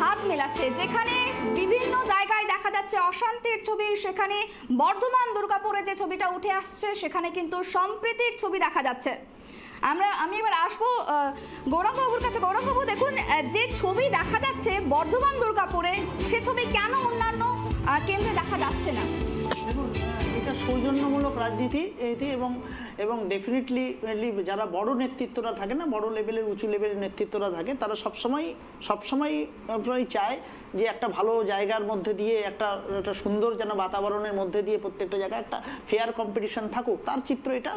হাত মেলাচ্ছে। যেখানে বিভিন্ন জায়গায় দেখা যাচ্ছে অশান্তির ছবি, সেখানে বর্ধমান দুর্গাপুরে যে ছবিটা উঠে আসছে সেখানে কিন্তু সম্প্রীতির ছবি দেখা যাচ্ছে। আমি এবার আসবো গৌরঙ্গবাবুর কাছে। গৌরঙ্গবাবু, দেখুন যে ছবি দেখা যাচ্ছে বর্ধমান দুর্গাপুরে, সে ছবি কেন অন্যান্য কেন্দ্রে দেখা যাচ্ছে না? দেখুন, এটা সৌজন্যমূলক রাজনীতি এতে, এবং ডেফিনেটলি যারা বড় নেতৃত্বরা থাকে না, বড় লেভেলের উঁচু লেভেলের নেতৃত্বরা থাকে, তারা সবসময় চায় যে একটা ভালো জায়গার মধ্যে দিয়ে, একটা সুন্দর যেন বাতাবরণের মধ্যে দিয়ে প্রত্যেকটা জায়গায় একটা ফেয়ার কম্পিটিশন থাকুক। তার চিত্র এটা।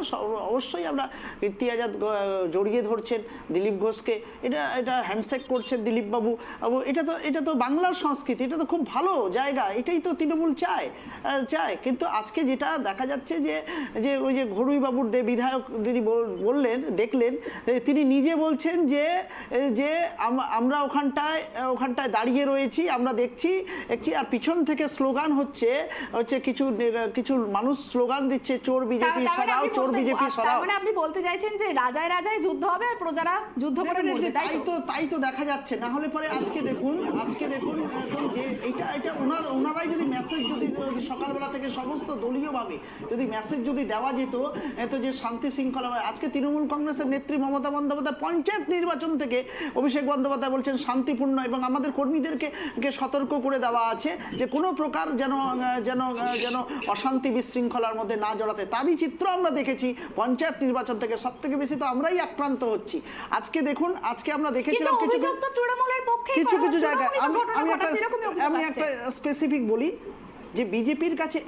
অবশ্যই আমরা কীর্তি আজাদ জড়িয়ে ধরছেন দিলীপ ঘোষকে, এটা হ্যান্ডশেক করছেন দিলীপবাবু। এটা তো বাংলার সংস্কৃতি, এটা তো খুব ভালো জায়গা, এটাই তো তৃণমূল চায়। যায়, কিন্তু আজকে যেটা দেখা যাচ্ছে যে যে ওই যে ঘড়ুই বাবুর বিধায়ক তিনি বললেন, দেখলেন তিনি নিজে বলছেন যে যে আমরা ওখানটায় দাঁড়িয়ে রয়েছি, আমরা দেখছি আর পিছন থেকে স্লোগান হচ্ছে কিছু মানুষ স্লোগান দিচ্ছে, চোর বিজেপি সরাও, চোর বিজেপি সরাও। মানে আপনি বলতে চাইছেন যে রাজায় রাজায় যুদ্ধ হবে আর প্রজারা যুদ্ধ করে মরবে, তাই তো দেখা যাচ্ছে। না হলে পরে আজকে দেখুন এখন যে এটা ওনারাই যদি মেসেজ যদি সকালবেলা থেকে সমস্ত দলীয়ভাবে যদি মেসেজ যদি দেওয়া যেত, এত যে শান্তি শৃঙ্খলা। আজকে তৃণমূল কংগ্রেসের নেত্রী মমতা বন্দ্যোপাধ্যায় পঞ্চায়েত নির্বাচন থেকে অভিষেক বন্দ্যোপাধ্যায় বলছেন শান্তিপূর্ণ, এবং আমাদের কর্মীদেরকে সতর্ক করে দেওয়া আছে যে কোনো প্রকার যেন অশান্তি বিশৃঙ্খলার মধ্যে না জড়াতে। তারই চিত্র আমরা দেখেছি পঞ্চায়েত নির্বাচন থেকে। সব থেকে বেশি তো amrai আক্রান্ত হচ্ছি। আজকে দেখুন, আজকে আমরা দেখেছিলাম কিছু জায়গায়। আমি একটা স্পেসিফিক বলি যে বিজেপির কাছে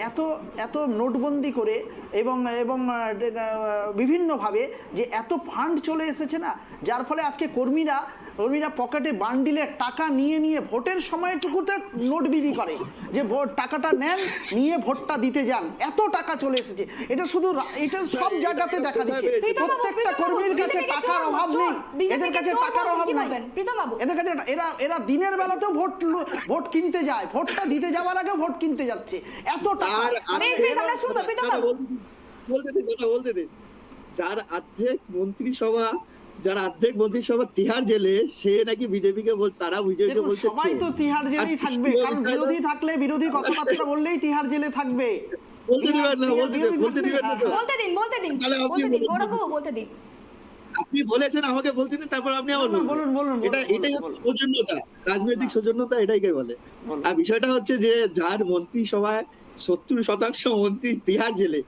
এত নোটবন্দি করে এবং বিভিন্নভাবে যে এত ফান্ড চলে এসেছে না, যার ফলে আজকে কর্মীরা পকেটে বান্ডিলের টাকা নিয়ে ভোটের সময়টুকুতে নোট বিলি করে যে টাকাটা নেন, নিয়ে ভোটটা দিতে যান। এত টাকা চলে এসেছে। এটা সব জায়গাতে দেখা দিচ্ছে। প্রত্যেকটা কর্মীর কাছে টাকার অভাব নেই, এদের কাছে টাকার অভাব নাই। এদের কাছে এরা দিনের বেলাতেও ভোট কিনতে যায়, ভোটটা দিতে যাওয়ার আগে ভোট কিনতে যাচ্ছে। এত টাকা। বলতে দিন। যার অর্ধেক মন্ত্রিসভা তিহার জেলে, সে নাকি বিজেপিকে বলছে, তারা বিজেপিকে বলছে সবাই তো তিহার জেলেই থাকবে, কারণ বিরোধী থাকলে বিরোধী কথাবার্তা বললেই তিহার জেলে থাকবে। বলতে দিবেন না তো? আপনি বলেছেন, আমাকে বলতে দিন, তারপর আপনি আমার বলুন। এটাই সৌজন্যতা, রাজনৈতিক সৌজন্যতা এটাইকে বলে। আর বিষয়টা হচ্ছে যে যার মন্ত্রিসভায় 70% মন্ত্রী তিহার জেলে,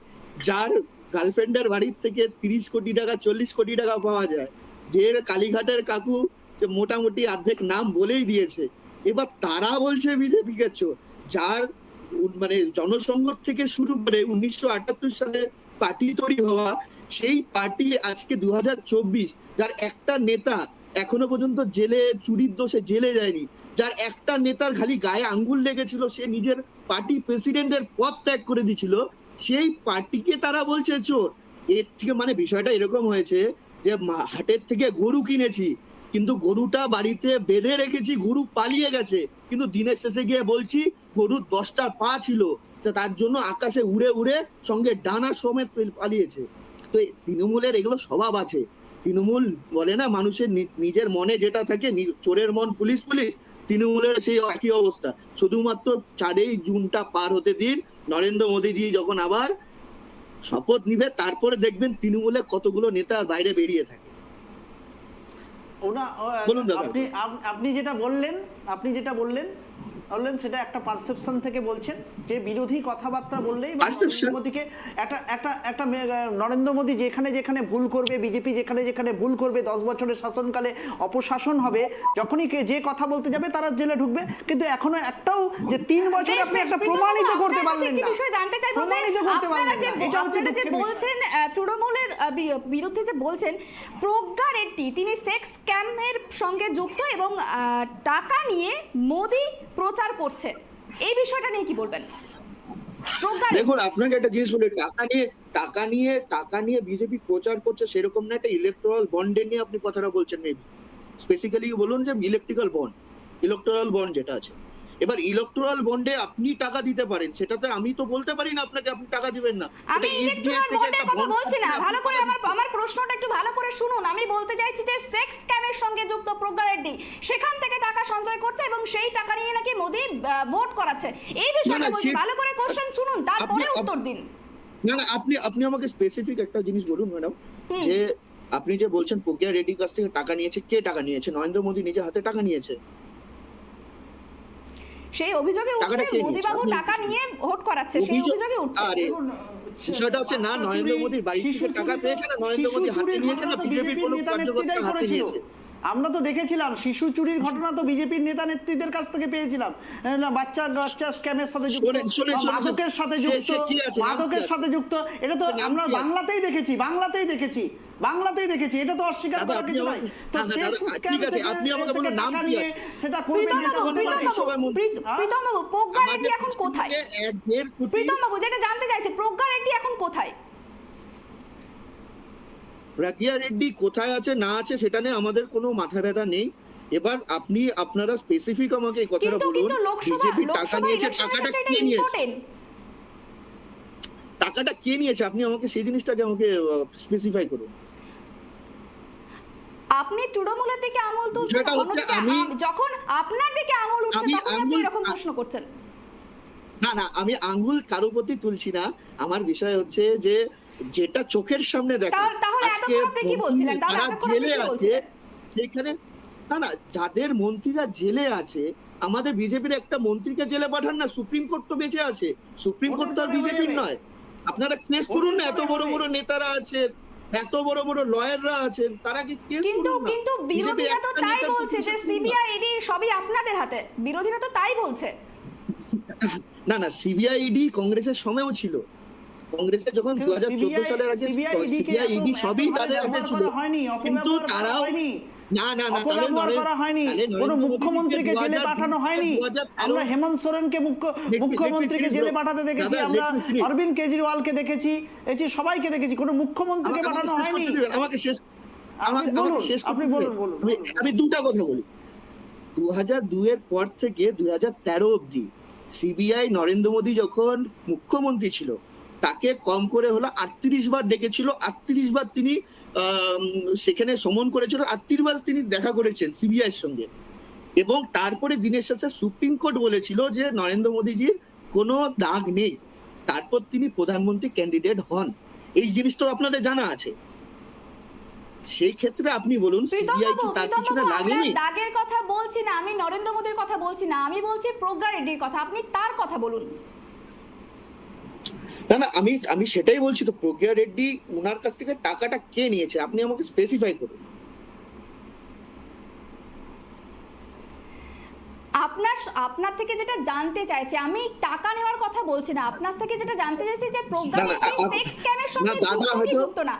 যার গার্লফ্রেন্ডের বাড়ির থেকে 30 কোটি টাকা 40 কোটি টাকা পাওয়া যায়, যে কালীঘাটের কাকু যে মোটামুটি অর্ধেক নাম বলেই দিয়েছে, এবার তারা বলছে বিজেপিকে চোর। যার মানে জনসংঘ থেকে শুরু করে 1978 সালে পার্টি তৈরি হওয়া, সেই পার্টি আজকে 2024, যার একটা নেতা এখনো পর্যন্ত জেলে চুরির দোষে জেলে যায়নি, যার একটা নেতার খালি গায়ে আঙ্গুল লেগেছিল, সে নিজের পার্টি প্রেসিডেন্টের পদ ত্যাগ করে দিয়েছিল, সেই পার্টিকে তারা বলছে চোর। এর থেকে মানে বিষয়টা এরকম হয়েছে যে হাটের থেকে গরু কিনেছি, কিন্তু গরুটা বাড়িতে বেঁধে রেখেছি, গরু পালিয়ে গেছে, কিন্তু দিনের শেষে গিয়ে বলছি গরুর 10টা পা ছিল, তার জন্য আকাশে উড়ে সঙ্গে ডানা সমেত পালিয়েছে। তো তৃণমূলের এগুলো স্বভাব আছে। তৃণমূল বলে না, মানুষের নিজের মনে যেটা থাকে, চোরের মন পুলিশ, তৃণমূলের সেই একই অবস্থা। শুধুমাত্র 4ই জুনটা পার হতে দিন, নরেন্দ্র মোদীজি যখন আবার শপথ নিবে, তারপরে দেখবেন তৃণমূলের কতগুলো নেতা বাইরে বেরিয়ে থাকে। আপনি যেটা বললেন সেটা একটা পারসেপশন থেকে বলছেন যে বিরোধী কথাবার্তা বললেই মোদীকে একটা নরেন্দ্র মোদী যেখানে ভুল করবে, বিজেপি যেখানে ভুল করবে, 10 বছরের শাসনকালে অপশাসন হবে, যখনই যে কথা বলতে যাবে তারা জেলে ঢুকবে। কিন্তু এখনো একটাও যে 3 বছরে আপনি একটা প্রমাণিত করতে পারলেন না, এটা হচ্ছে বলছেন তৃণমূলের বিরুদ্ধে যে বলছেন প্রজ্ঞা রেড্ডি, তিনি সেক্স স্ক্যামের সঙ্গে যুক্ত এবং টাকা নিয়ে মোদী প্রচার করছে, এই বিষয়টা নিয়ে কি বলবেন? দেখুন, আপনাকে একটা জিনিস বলি, টাকা নিয়ে বিজেপি প্রচার করছে সেরকম না, একটা ইলেকট্রাল বন্ডের নিয়ে আপনি কথাটা বলছেন। মেবি স্পেসিক্যালি বলুন যে ইলেকট্রাল বন্ড যেটা আছে। এবার ইলেকট্রাল বন্ডে আপনি টাকা দিতে পারেন, সেটাতে আমি তো বলতে পারি না আপনাকে আপনি টাকা দিবেন না। আমি ইলেকট্রাল বন্ডের কথা বলছি না, ভালো করে আমার প্রশ্নটা একটু ভালো করে শুনুন। আমি বলতে চাইছি যে সেক্স স্ক্যামের সঙ্গে যুক্ত প্রজ্ঞা রেড্ডি সেখান থেকে টাকা সঞ্চয় করছে এবং সেই টাকা নিয়ে নাকি মোদি ভোট করাচ্ছে, এই বিষয়টা বলছি। ভালো করে কোশ্চেন শুনুন, তারপরে উত্তর দিন। না, আপনি আমাকে স্পেসিফিক একটা জিনিস বলুন ম্যাডাম, যে আপনি যে বলছেন প্রজ্ঞা রেড্ডির কাছ থেকে টাকা নিয়েছে, কে টাকা নিয়েছে? নরেন্দ্র মোদী নিজে হাতে টাকা নিয়েছে। সেই অভিযোগে উঠছে মোদি বাবু টাকা নিয়ে ভোট করাচ্ছে, সেই অভিযোগে উঠছে। বিষয়টা হচ্ছে না নরেন্দ্র মোদীর বাড়ি থেকে টাকা পেয়েছে, না নরেন্দ্র মোদী হাতে নিয়েছে, না বিজেপির কোনো কার্যকর্তা হাতে নিয়েছে। আমরা তো দেখেছিলাম শিশু চুরির ঘটনা তো বিজেপির নেতা নেত্রীদের কাছ থেকে পেয়েছিলাম, না বাচ্চা বাচ্চা স্ক্যামের সাথে যুক্ত, শোনেন, বা মাদকের সাথে যুক্ত, কি আছে, মাদকের সাথে যুক্ত, এটা তো আমরা বাংলাতেই দেখেছি, এটা তো অস্বীকার দাদা, করার কিছু নাই। তো দাদা, সেক্স ঠিক স্ক্যাম আছে, আপনি আমাকে বলুন নাম টাকা কি নিয়ে আছে? সেটা করবেন, যেটা হতে পারে। প্রীতম বাবু, প্রজ্ঞা রেড্ডি এখন কোথায়? প্রীতম বাবু, যেটা জানতে চাইছে, প্রজ্ঞা রেড্ডি এখন কোথায়? প্রজ্ঞা রেড্ডি কোথায় আছে না আছে সেটা নিয়ে আমাদের কোনো মাথা ব্যথা নেই। এবার আপনারা স্পেসিফিক আমাকে এই কথাটা বলুন, কিন্তু লোকসভা বিজেপি টাকা নিয়েছে, ইলেকশনের টাকাটা ক্ষেত্রে কে এটা নিয়েছে, ইম্পর্টেন্ট। টাকাটা কে নিয়েছে আপনি আমাকে সেই জিনিসটাকে আমাকে স্পেসিফাই করুন। আপনি তৃণমূলের দিকে আঙুল তুলছেন, যেটা হচ্ছে অন্যদিকে যখন আপনার দিকে আঙুল উঠছে তখন আপনি এরকম প্রশ্ন করছেন। না, আমি আঙ্গুল কারো প্রতি তুলছি না, আমার বিষয় হচ্ছে যে যেটা চোখের সামনে দেখা, তাহলে এতক্ষণ আপনি কি বলছিলেন? তাহলে যারা এতক্ষণ আপনি জেলে কি আছে বলছিলেন? সেখানে না, যাদের মন্ত্রীরা জেলে আছে, আমাদের বিজেপির একটা মন্ত্রীকে জেলে পাঠান না, সুপ্রিম কোর্ট তো বেঁচে আছে, সুপ্রিম কোর্ট তো আর বিজেপির নয়। আপনারা কেস করুন না, এত বড় বড় নেতারা আছেন, এত বড় বড় লয়াররা আছেন, তারা কি কেস কিন্তু করুন না? কিন্তু বিরোধীরা তো তাই বলছে যে সিবিআই ইডি সবই আপনাদের হাতে, বিরোধীরা তো তাই বলছে। না, সিবিআই ইডি কংগ্রেসের সময়ও ছিল, কংগ্রেসে যখন 2014 সালের আগে সিবিআই ইডি সবই তাদের হাতে ছিল, কিন্তু তারাও না অপব্যবহার করা হয়নি, কোনো মুখ্যমন্ত্রীকে জেলে পাঠানো হয়নি। আমরা হেমন্ত সোরেনকে মুখ্যমন্ত্রীকে জেলে পাঠাতে দেখেছি, আমরা অরবিন্দ কেজরিওয়ালকে দেখেছি, সবাইকে দেখেছি, কোনো মুখ্যমন্ত্রীকে পাঠানো হয়নি। আমি দুটা কথা বলি। 2002 এর পর থেকে 2013 অবধি সিবিআই নরেন্দ্র মোদী যখন মুখ্যমন্ত্রী ছিল তাকে কম করে হলো 38 বার ডেকেছিল, 38 বার তিনি সেখানে সমন করেছিল, 38 বার তিনি দেখা করেছেন সিবিআই এর সঙ্গে। এবং তারপরে দিনের শেষে সুপ্রিম কোর্ট বলেছিল যে নরেন্দ্র মোদীজির কোনো দাগ নেই, তারপর তিনি প্রধানমন্ত্রী ক্যান্ডিডেট হন। এই জিনিসটা আপনাদের জানা আছে। সেই ক্ষেত্রে আপনি বলুন সিবিআই কি তার পিছনে লাগেনি? দাগের কথা বলছি না, আমি নরেন্দ্র মোদীর কথা বলছি না, আমি বলছি প্রজ্ঞা রেড্ডির কথা, আপনি তার কথা বলুন। না, আমি সেটাই বলছি তো, প্রজ্ঞা রেড্ডি ওনার কাছ থেকে টাকাটা কে নিয়েছে আপনি আমাকে স্পেসিফাই করুন। আপনার থেকে যেটা জানতে চাইছি, আমি টাকা নেওয়ার কথা বলছি না, আপনার থেকে যেটা জানতে চাইছি যে প্রজ্ঞা রেড্ডি সেক্স স্ক্যামের সঙ্গে যুক্ত কি যুক্ত না,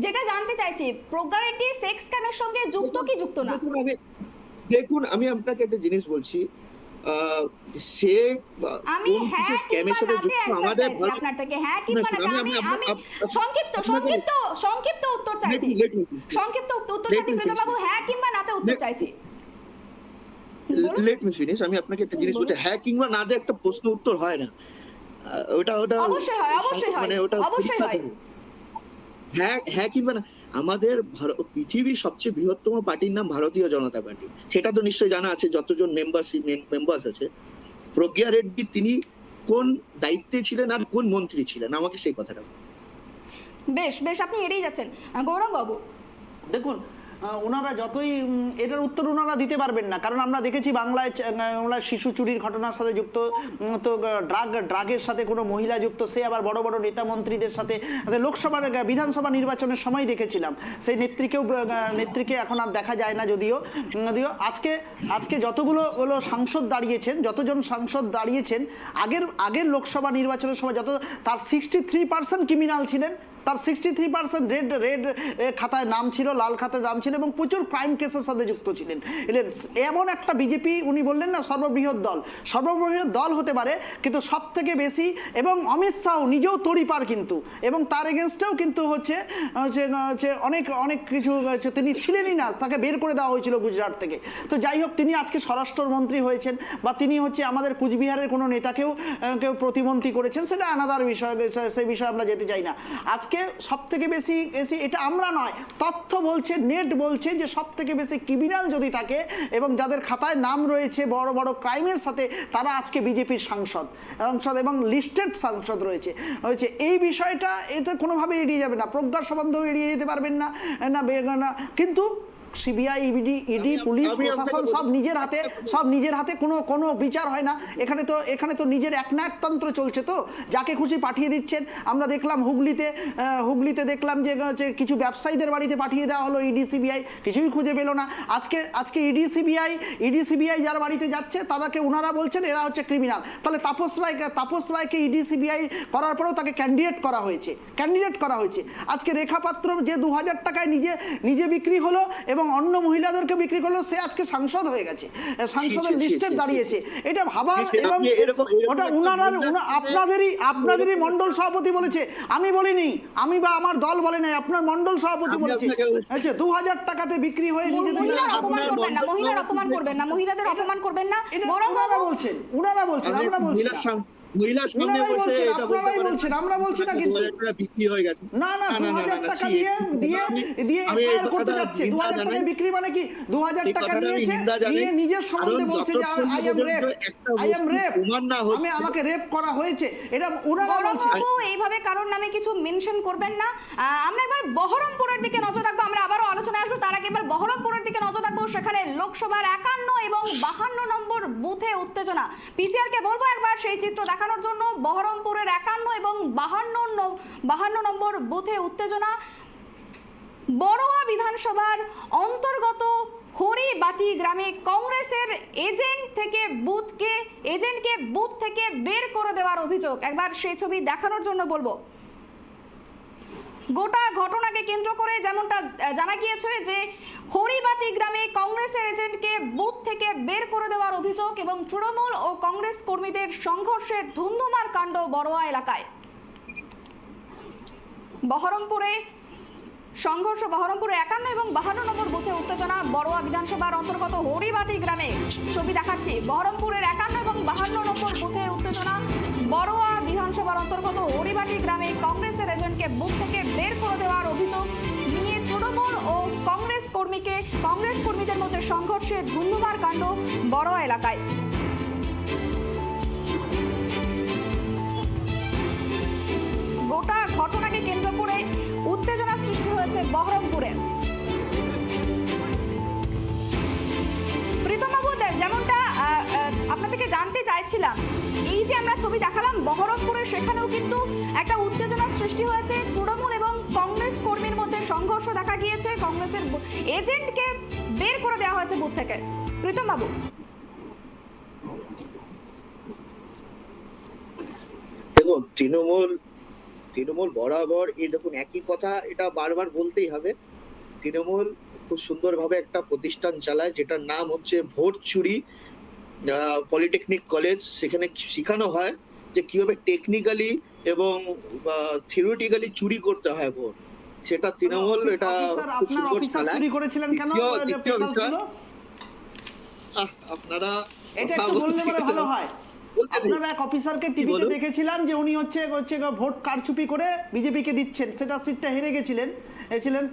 যেটা জানতে চাইছি প্রজ্ঞা রেড্ডি সেক্স স্ক্যামের সঙ্গে যুক্ত কি যুক্ত না। দেখুন আমি আপনাকে একটা জিনিস বলছি, সে আমি হ্যাঁ কিংবা নাতে অ্যানসার চাইছি আপনার থেকে, হ্যাঁ কিংবা নাতে। আমি সংক্ষিপ্ত উত্তর চাইছি, সংক্ষিপ্ত উত্তর চাইছি প্রীতম বাবু, হ্যাঁ কিংবা নাতে উত্তর চাইছি। Let me finish. আমি আপনাকে একটা জিনিস বলছি, হ্যাঁ কিংবা না দিয়ে একটা প্রশ্ন উত্তর হয় না, ওটা অবশ্যই হয়, অবশ্যই হয়, মানে ওটা অবশ্যই হয়। হ্যাঁ কিংবা না। আমাদের পৃথিবীর সবচেয়ে বৃহত্তম পার্টির নাম ভারতীয় জনতা পার্টি, সেটা তো নিশ্চয়ই জানা আছে যতজন মেম্বার্স আছে। প্রজ্ঞা রেড্ডি তিনি কোন দায়িত্বে ছিলেন আর কোন মন্ত্রী ছিলেন, আমাকে সেই কথাটা। বেশ আপনি এড়িয়ে যাচ্ছেন। গৌরাঙ্গ বাবু দেখুন, ওনারা যতই এটার উত্তর ওনারা দিতে পারবেন না, কারণ আমরা দেখেছি বাংলায় ওনারা শিশু চুরির ঘটনার সাথে যুক্ত, তো ড্রাগের সাথে কোনো মহিলা যুক্ত, সে আবার বড় বড় নেতা মন্ত্রীদের সাথে। লোকসভার বিধানসভা নির্বাচনের সময় দেখেছিলাম সেই নেত্রীকে এখন আর দেখা যায় না, যদিও আজকে যতজন সাংসদ দাঁড়িয়েছেন আগের লোকসভা নির্বাচনের সময় তার 63% ক্রিমিনাল ছিলেন, তার 63% রেড খাতায় নাম ছিল, লাল খাতায় নাম ছিল, এবং প্রচুর ক্রাইম কেসের সাথে যুক্ত ছিলেন। এমন একটা বিজেপি, উনি বললেন না সর্ববৃহৎ দল হতে পারে, কিন্তু সব থেকে বেশি, এবং অমিত শাহ নিজেও তড়িপার কিন্তু, এবং তার এগেনস্টেও কিন্তু হচ্ছে অনেক কিছু তিনি ছিলেনই না, তাকে বের করে দেওয়া হয়েছিল গুজরাট থেকে। তো যাই হোক, তিনি আজকে স্বরাষ্ট্রমন্ত্রী হয়েছেন, বা তিনি হচ্ছে আমাদের কুচবিহারের কোনো নেতাকেও প্রতিমন্ত্রী করেছেন, সেটা আলাদার বিষয়, সেই বিষয়ে আমরা যেতে চাই না। আজকে সব থেকে বেশি এটা আমরা নয়, তথ্য বলছে, নেট বলছে যে সব থেকে বেশি ক্রিমিনাল যদি থাকে এবং যাদের খাতায় নাম রয়েছে বড় বড় ক্রাইমের সাথে, তারা আজকে বিজেপির সাংসদ এবং লিস্টেড সাংসদ রয়েছে। এই বিষয়টা এতে কোনোভাবে এড়িয়ে যাবে না, প্রজ্ঞার সম্বন্ধেও এড়িয়ে যেতে পারবেন না, কিন্তু সিবিআই, ইডি, পুলিশ প্রশাসন সব নিজের হাতে কোনো বিচার হয় না। এখানে তো নিজের একনায়কতন্ত্র চলছে, তো যাকে খুশি পাঠিয়ে দিচ্ছেন। আমরা দেখলাম হুগলিতে দেখলাম যে কিছু ব্যবসায়ীদের বাড়িতে পাঠিয়ে দেওয়া হলো ইডি সিবিআই, কিছুই খুঁজে পেল না। আজকে ইডি সিবিআই যার বাড়িতে যাচ্ছে তাদেরকে ওনারা বলছেন এরা হচ্ছে ক্রিমিনাল। তাহলে তাপস রায়কে ইডি সিবিআই করার পরেও তাকে ক্যান্ডিডেট করা হয়েছে। আজকে রেখা পাত্র যে 2000 টাকায় নিজে বিক্রি হলো এবং অন্য মহিলাদেরকে বিক্রি করলো, সে আজকে সাংসদ হয়ে গেছে, সাংসদের লিস্টে দাঁড়িয়েছে। এটা ভাবার, এবং ওটা আপনাদেরই মন্ডল সভাপতি বলেছে, আমি বলিনি, আমি বা আমার দল বলে নাই, আপনার মন্ডল সভাপতি বলেছে। আচ্ছা, 2000 টাকাতে বিক্রি হয়ে মহিলাদের অপমান করবেন না, মহিলাদের অপমান করবেন না। ওনারা বলছেন, আমরা বলছি না। মহিলার সামনে বসে এটা বলছেন, আমরা বলছি না কিন্তু। বিক্রি হয়ে গেছে। না 2000 টাকা দিয়ে এফআইআর করতে যাচ্ছে। 2000 টাকা বিক্রি মানে কি? 2000 টাকা নিয়েছে, নিয়ে নিজের সম্বন্ধে বলছে যে আই এম রেপ, আমাকে রেপ করা হয়েছে। এটা ওনারা বলছেন। এইভাবে কারোর নামে কিছু মেনশন করবেন না। আমরা এবার বহরমপুরের দিকে নজর রাখবো, আমরা আবারও আলোচনায় আসবো। তার আগে এবার বহরমপুরের দিকে নজর রাখবো। সেখানে লোকসভার 51 এবং 52 নম্বর বুথে উত্তেজনা। পিসিআর কে বলবো একবার সেই চিত্র দেখানোর জন্য। বহরমপুরের 51 এবং 52 নম্বর বুথে উত্তেজনা। বড়োয়া বিধানসভার অন্তর্গত হরিবাটি গ্রামে কংগ্রেসের এজেন্টকে বুথ থেকে বের করে দেওয়ার অভিযোগ। একবার সেই ছবি দেখানোর জন্য বলবো। গোটা ঘটনাকে কেন্দ্র করে যেমনটা জানা গিয়েছে যে হরিবাটি গ্রামে কংগ্রেসের এজেন্টকে বুথ থেকে বের করে দেওয়ার অভিযোগ এবং তৃণমূল ও কংগ্রেস কর্মীদের সংঘর্ষে ধুন্ধুমার কাণ্ড বড়োয়া এলাকায়। বহরমপুরে 51 এবং 52 নম্বর বুথে উত্তেজনা। বড়োয়া বিধানসভার অন্তর্গত হরিবাটি গ্রামে ছবি দেখাচ্ছি। বহরমপুরের 51 এবং 52 নম্বর বুথে উত্তেজনা। বড়োয়া বিধানসভার অন্তর্গত হরিবাটি গ্রামে কংগ্রেসের এজেন্টকে বুথ থেকে বের করে দেওয়ার অভিযোগ নিয়ে তৃণমূল ও কংগ্রেস কর্মীদের মধ্যে সংঘর্ষে ধুন্ধুমার কাণ্ড বড়োয়া এলাকায়। গোটা ঘটনাকে কেন্দ্র করে উত্তেজনা সৃষ্টি হয়েছে বহরমপুরে। প্রীতমবাবু, যেমনটা আপনার থেকে জানতে চাইছিলাম, এই যে আমরা ছবি দেখালাম বহরমপুরে, সেখানেও কিন্তু একটা উত্তেজনার সৃষ্টি হয়েছে। তৃণমূল এবং কংগ্রেস কর্মীর মধ্যে সংঘর্ষ দেখা গিয়েছে। কংগ্রেসের এজেন্টকে বের করে দেওয়া হয়েছে বুথ থেকে। প্রীতমবাবু, দেখুন, তৃণমূল বরাবর এই দেখুন একই কথা, এটা বারবার বলতেই হবে। তৃণমূল খুব সুন্দরভাবে একটা প্রতিষ্ঠান চালায় যেটার নাম হচ্ছে ভোট চুরি পলিটেকনিক কলেজ। সেখানে শেখানো হয় যে কিভাবে টেকনিক্যালি এবং থিওরিটিক্যালি চুরি করতে হয় ভোট। সেটা তৃণমূল এটা খুব সুন্দর চালায়। চুরি করেছিলেন কেন? আপনারা এটা একটু বললে বলে ভালো হয়। আপনারা এক অফিসারকে টিভিতে দেখেছিলাম যে উনি হচ্ছে ভোট কারচুপি করে বিজেপিকে দিচ্ছেন। সেটা সিটটা হেরে গেছিলেন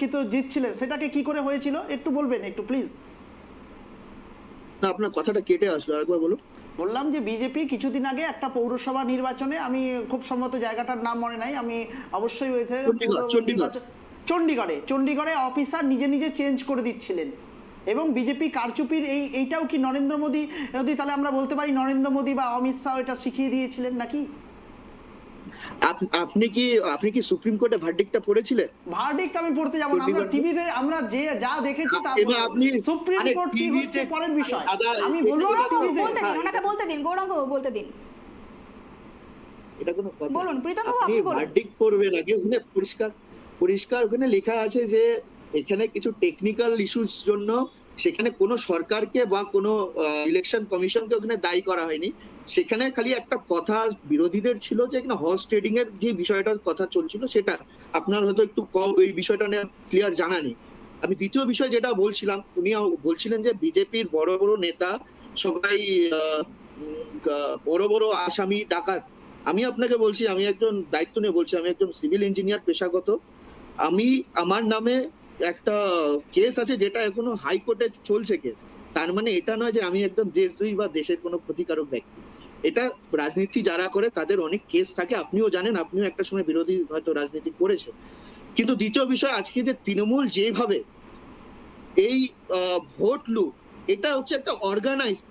কিন্তু জিতছিলেন। সেটাকে কি করে হয়েছিল একটু বলবেন, একটু প্লিজ। না, আপনার কথাটা কেটে আসলো, আরেকবার বলুন। বললাম যে বিজেপি কিছুদিন আগে একটা পৌরসভা নির্বাচনে, আমি খুব সম্ভবত জায়গাটার নাম মনে নাই, আমি অবশ্যই হয়েছে চণ্ডীগড়ে অফিসার নিজে চেঞ্জ করে দিচ্ছিলেন এবং বিজেপি কারচুপির এইটাও কি নরেন্দ্র মোদী, তাহলে আমরা বলতে পারি নরেন্দ্র মোদী বা অমিত শাহ এটা শিখিয়ে দিয়েছিলেন নাকি? আপনি কি সুপ্রিম কোর্টে ভার্ডিক্টটা পড়েছিলেন? ভার্ডিক্ট আমি পড়তে যাব না, আমরা টিভিতে আমরা যা দেখেছি তা। আপনি সুপ্রিম কোর্ট কি হচ্ছে পরের বিষয়, আমি বলবো টিভিতে। ওনাকে বলতে দিন, গৌরাঙ্গ বলতে দিন। এটা কোনো কথা? বলুন প্রীতমবাবু, আপনি বলুন। ভার্ডিক্ট পড়বেন আগে, ওখানে পরিষ্কার ওখানে লেখা আছে যে এখানে কিছু টেকনিক্যাল ইস্যুর জন্য সেখানে কোনো সরকারকে বা কোনো ইলেকশন কমিশনকে ওখানে দায়ী করা হয়নি। সেখানে খালি একটা কথা বিরোধীদের ছিল যে এখানে হর্স ট্রেডিং এর যে বিষয়টার কথা চলছিল, সেটা আপনার হয়তো একটু কম এই বিষয়টা নিয়ে ক্লিয়ার জানা নেই। আমি দ্বিতীয় বিষয় যেটা বলছিলাম, উনি বলছিলেন যে বিজেপির বড় বড় নেতা সবাই বড় আসামি ডাকাত। আমি আপনাকে বলছি, আমি একজন দায়িত্ব নিয়ে বলছি, আমি একজন সিভিল ইঞ্জিনিয়ার পেশাগত। আমার নামে একটা কেস আছে যেটা এখনো হাইকোর্টে চলছে কেস। তার মানে এটা নয় যে আমি একদম দেশদ্রোহী বা দেশের কোনো ক্ষতিকারক ব্যক্তি। এটা রাজনীতি যারা করে তাদের অনেক কেস থাকে, আপনিও জানেন, আপনিও একটা সময় বিরোধী হয়তো রাজনীতি করেছে। কিন্তু দ্বিতীয় বিষয়, আজকে যে তৃণমূল যেভাবে এই ভোট লুট এটা হচ্ছে একটা অর্গানাইজড,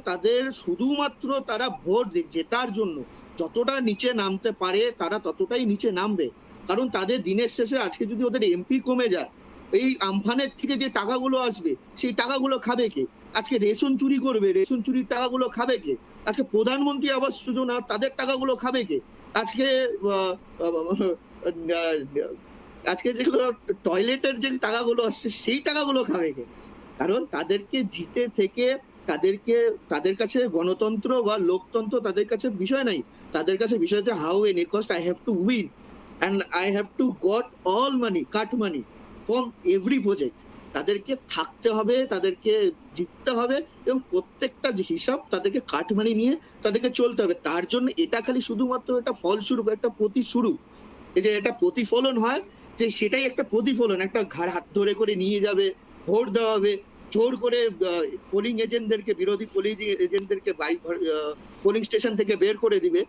তাদের শুধুমাত্র তারা ভোট জেতার জন্য যতটা নিচে নামতে পারে তারা ততটাই নিচে নামবে। কারণ তাদের দিনের শেষে আজকে যদি ওদের এমপি কমে যায়, এই আমফানের থেকে যে টাকাগুলো আসবে সেই টাকাগুলো খাবে কে? আজকে রেশন চুরি করবে, রেশন চুরির টাকাগুলো খাবে কে? আজকে প্রধানমন্ত্রী আবাস যোজনা তাদের টাকাগুলো খাবে কে? আজকে যেগুলো টয়লেটের যে টাকাগুলো আসছে সেই টাকাগুলো খাবে কে? কারণ তাদেরকে জিতে থেকে তাদের কাছে গণতন্ত্র বা লোকতন্ত্র তাদের কাছে বিষয় নাই। তাদের কাছে বিষয় হচ্ছে how any cost I have to win and I have to goat all money, cut money from every project. তাদেরকে থাকতে হবে, তাদেরকে জিততে হবে এবং প্রত্যেকটা যে হিসাব তাদেরকে কাট মানি নিয়ে তাদেরকে চলতে হবে। তার জন্য এটা খালি শুধুমাত্র একটা ফলস্বরূপ, একটা প্রতিস্বরূপ। এই যে এটা প্রতিফলন হয়, যে সেটাই একটা প্রতিফলন। একটা ঘাড় হাত ধরে করে নিয়ে যাবে, ভোট দেওয়া হবে, জোর করে পোলিং এজেন্টদেরকে, বিরোধী পোলিং এজেন্টদেরকে পোলিং স্টেশন থেকে বের করে দিবে।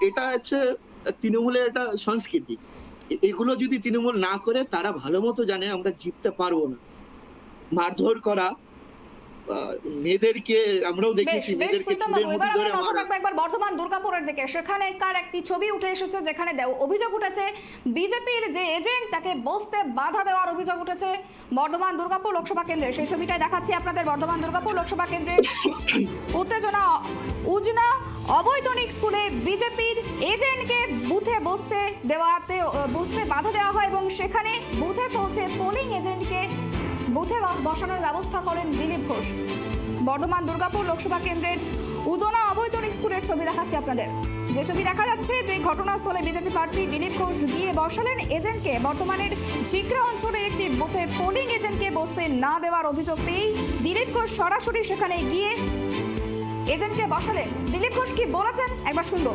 এটা হচ্ছে তৃণমূলের একটা সংস্কৃতি। এগুলো যদি তৃণমূল না করে, তারা ভালো মতো জানে আমরা জিততে পারবো না। মারধর করা মেয়েদেরকে আমরাও দেখেছি, মেয়েদেরকে চুলের মুঠি ধরে মারা। একবার বর্ধমান দুর্গাপুরের দিকে, সেখানেকার একটি ছবি উঠে এসেছে যেখানে অভিযোগ উঠেছে বিজেপির যে এজেন্ট তাকে বসতে বাধা দেওয়ার অভিযোগ উঠেছে বর্ধমান দুর্গাপুর লোকসভা কেন্দ্রে। সেই ছবিটাই দেখাচ্ছি আপনাদের। বর্ধমান দুর্গাপুর লোকসভা কেন্দ্রে উত্তেজনা উজনা অবৈতনিক স্কুলে বিজেপির এজেন্টকে বুথে বসতে বাধা দেওয়া হয় এবং সেখানে বুথে পৌঁছে পোলিং এজেন্টকে বুথে বসানোর ব্যবস্থা করেন দিলীপ ঘোষ। বর্ধমান দুর্গাপুর লোকসভা কেন্দ্রের উজনা অবৈতনিক স্কুলের ছবি দেখাচ্ছি আপনাদের। যে ছবি দেখা যাচ্ছে, যে ঘটনাস্থলে বিজেপি প্রার্থী দিলীপ ঘোষ গিয়ে বসালেন এজেন্টকে। বর্তমানের ঝিকরা অঞ্চলের একটি বুথে পোলিং এজেন্টকে বসতে না দেওয়ার অভিযোগ পেয়েই দিলীপ ঘোষ সরাসরি সেখানে গিয়ে এজেন্টকে বসালেন। দিলীপ ঘোষ কি বলেছেন একবার শুনবো।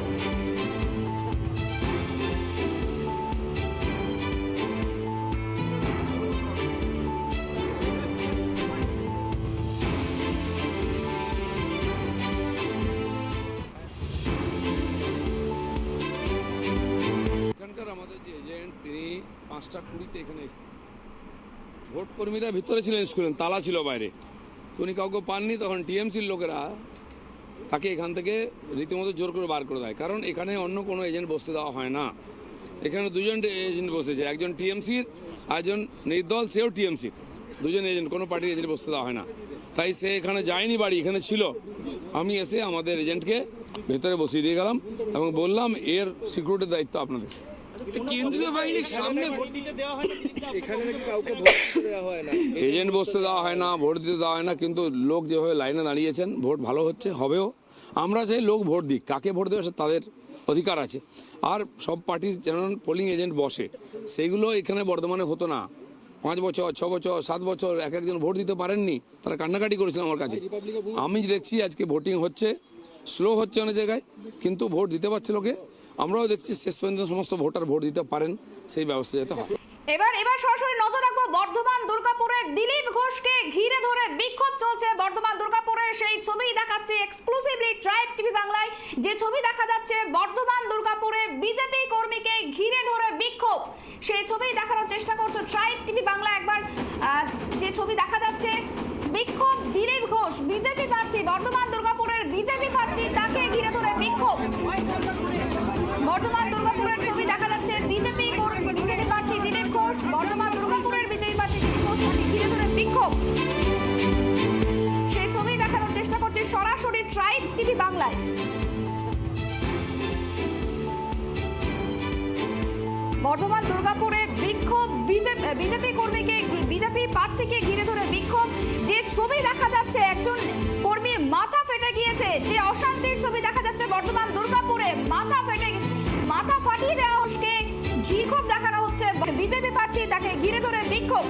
এখানকার আমাদের যে এজেন্ট, তিনি 5:20 এখানে এসেছেন। ভোট কর্মীরা ভিতরে ছিলেন, স্কুলে তালা ছিল বাইরে, উনি কাউকে পাননি। তখন টিএমসির লোকেরা তাকে এখান থেকে রীতিমতো জোর করে বার করে দেয়। কারণ এখানে অন্য কোনো এজেন্ট বসতে দেওয়া হয় না। এখানে দুজন এজেন্ট বসেছে, একজন টিএমসির আর একজন নির্দল, সেও টিএমসির। দুজন এজেন্ট, কোনো পার্টির এজেন্ট বসতে দেওয়া হয় না। তাই সে এখানে যায়নি, বাড়ি এখানে ছিল। আমি এসে আমাদের এজেন্টকে ভেতরে বসিয়ে দিয়ে গেলাম এবং বললাম এর সিকিউরিটির দায়িত্ব আপনাদের। কেন্দ্রীয় বাহিনীর সামনে এজেন্ট বসতে দেওয়া হয় না, ভোট দিতে দেওয়া হয় না। কিন্তু লোক যেভাবে লাইনে দাঁড়িয়েছেন, ভোট ভালো হচ্ছে, হবেও। আমরা চাই লোক ভোট দিক, কাকে ভোট দেবে সে তাদের অধিকার আছে। আর সব পার্টির যেন পোলিং এজেন্ট বসে, সেইগুলো এখানে বর্ধমানে হতো না। 5 বছর, 6 বছর, 7 বছর একজন ভোট দিতে পারেননি, তারা কান্নাকাটি করেছিল আমার কাছে। আমি দেখছি আজকে ভোটিং হচ্ছে, স্লো হচ্ছে অনেক জায়গায়, কিন্তু ভোট দিতে পারছে লোকে। আমরাও দেখছি শেষ পর্যন্ত সমস্ত ভোটার ভোট দিতে পারেন, সেই ব্যবস্থা যাতে হয়। এবার সরাসরি নজর রাখবো বর্ধমান দুর্গাপুরের দিলীপ ঘোষকে ঘিরে ধরে বিক্ষোভ চলছে। বর্ধমান দুর্গাপুরের সেই ছবি দেখাচ্ছে এক্সক্লুসিভলি ট্রাইব টিভি বাংলায়। যে ছবি দেখা যাচ্ছে বর্ধমান দুর্গাপুরে বিজেপি কর্মীকে ঘিরে ধরে বিক্ষোভ, সেই ছবি দেখানোর চেষ্টা করছে ট্রাইব টিভি বাংলা। একবার যে ছবি দেখা যাচ্ছে, বিক্ষোভ দিলীপ ঘোষ বিজেপি প্রার্থী, বর্ধমান দুর্গাপুরের বিজেপি প্রার্থী, তাকে ঘিরে ধরে বিক্ষোভ। বর্ধমান দুর্গাপুরের ছবি দেখা যাচ্ছে, বিজেপি প্রার্থী দিলীপ ঘোষ, বর্ধমান দুর্গাপুরের বিজেপি প্রার্থী দিলীপ ঘোষ, তাকে ঘিরে ধরে বিক্ষোভ। সেই ছবি দেখানোর চেষ্টা করছে সরাসরি ট্রাইব টিভি বাংলায়। বর্ধমান দুর্গাপুরে বিক্ষোভ, বিজেপি কর্মীকে, বিজেপি প্রার্থীকে ঘিরে ধরে বিক্ষোভ। যে ছবি দেখা যাচ্ছে, একজন কর্মীর মাথা ফেটে গিয়েছে। যে অশান্তির ছবি দেখা যাচ্ছে বর্ধমান দুর্গাপুরে, মাথা ফাটিয়ে দেওয়াকে বিক্ষোভ দেখানো হচ্ছে। বিজেপি প্রার্থী, তাকে ঘিরে ধরে বিক্ষোভ।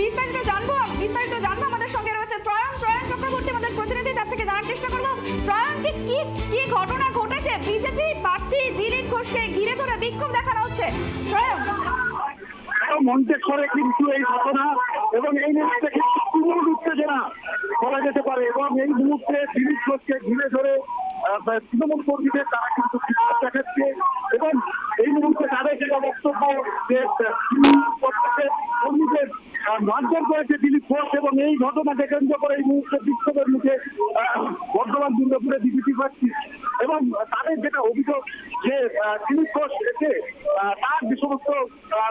বিস্তারিত জানবো আমাদের সঙ্গে রয়েছে ত্রয়ন চক্রবর্তী, আমাদের প্রতিনিধি, তার থেকে জানার চেষ্টা করবো। ত্রয়ন, কি ঘটনা ঘটেছে? বিজেপি প্রার্থী দিলীপ ঘোষকে ঘিরে ধরে বিক্ষোভ দেখানো হচ্ছে। ত্রয়ন, মন্তেশ্বরে কিন্তু এই ঘটনা এবং এই মুহূর্তে কিন্তু উত্তেজনা বলা যেতে পারে। এবং এই মুহূর্তে দিলীপ ঘোষকে ঘিরে ধরে তৃণমূল কর্মীদের তারা কিন্তু বিক্ষোভ দেখাচ্ছে এবং এই মুহূর্তে তাদের যেটা বক্তব্য যে কর্মীদের মারধর করেছে দিলীপ ঘোষ এবং এই ঘটনাকে কেন্দ্র করে এই মুহূর্তে বিক্ষোভের মুখে বর্ধমান দুর্গাপুরে বিজেপি প্রার্থী। এবং তাদের যেটা অভিযোগ যে দিলীপ ঘোষ এসে তার যে সমস্ত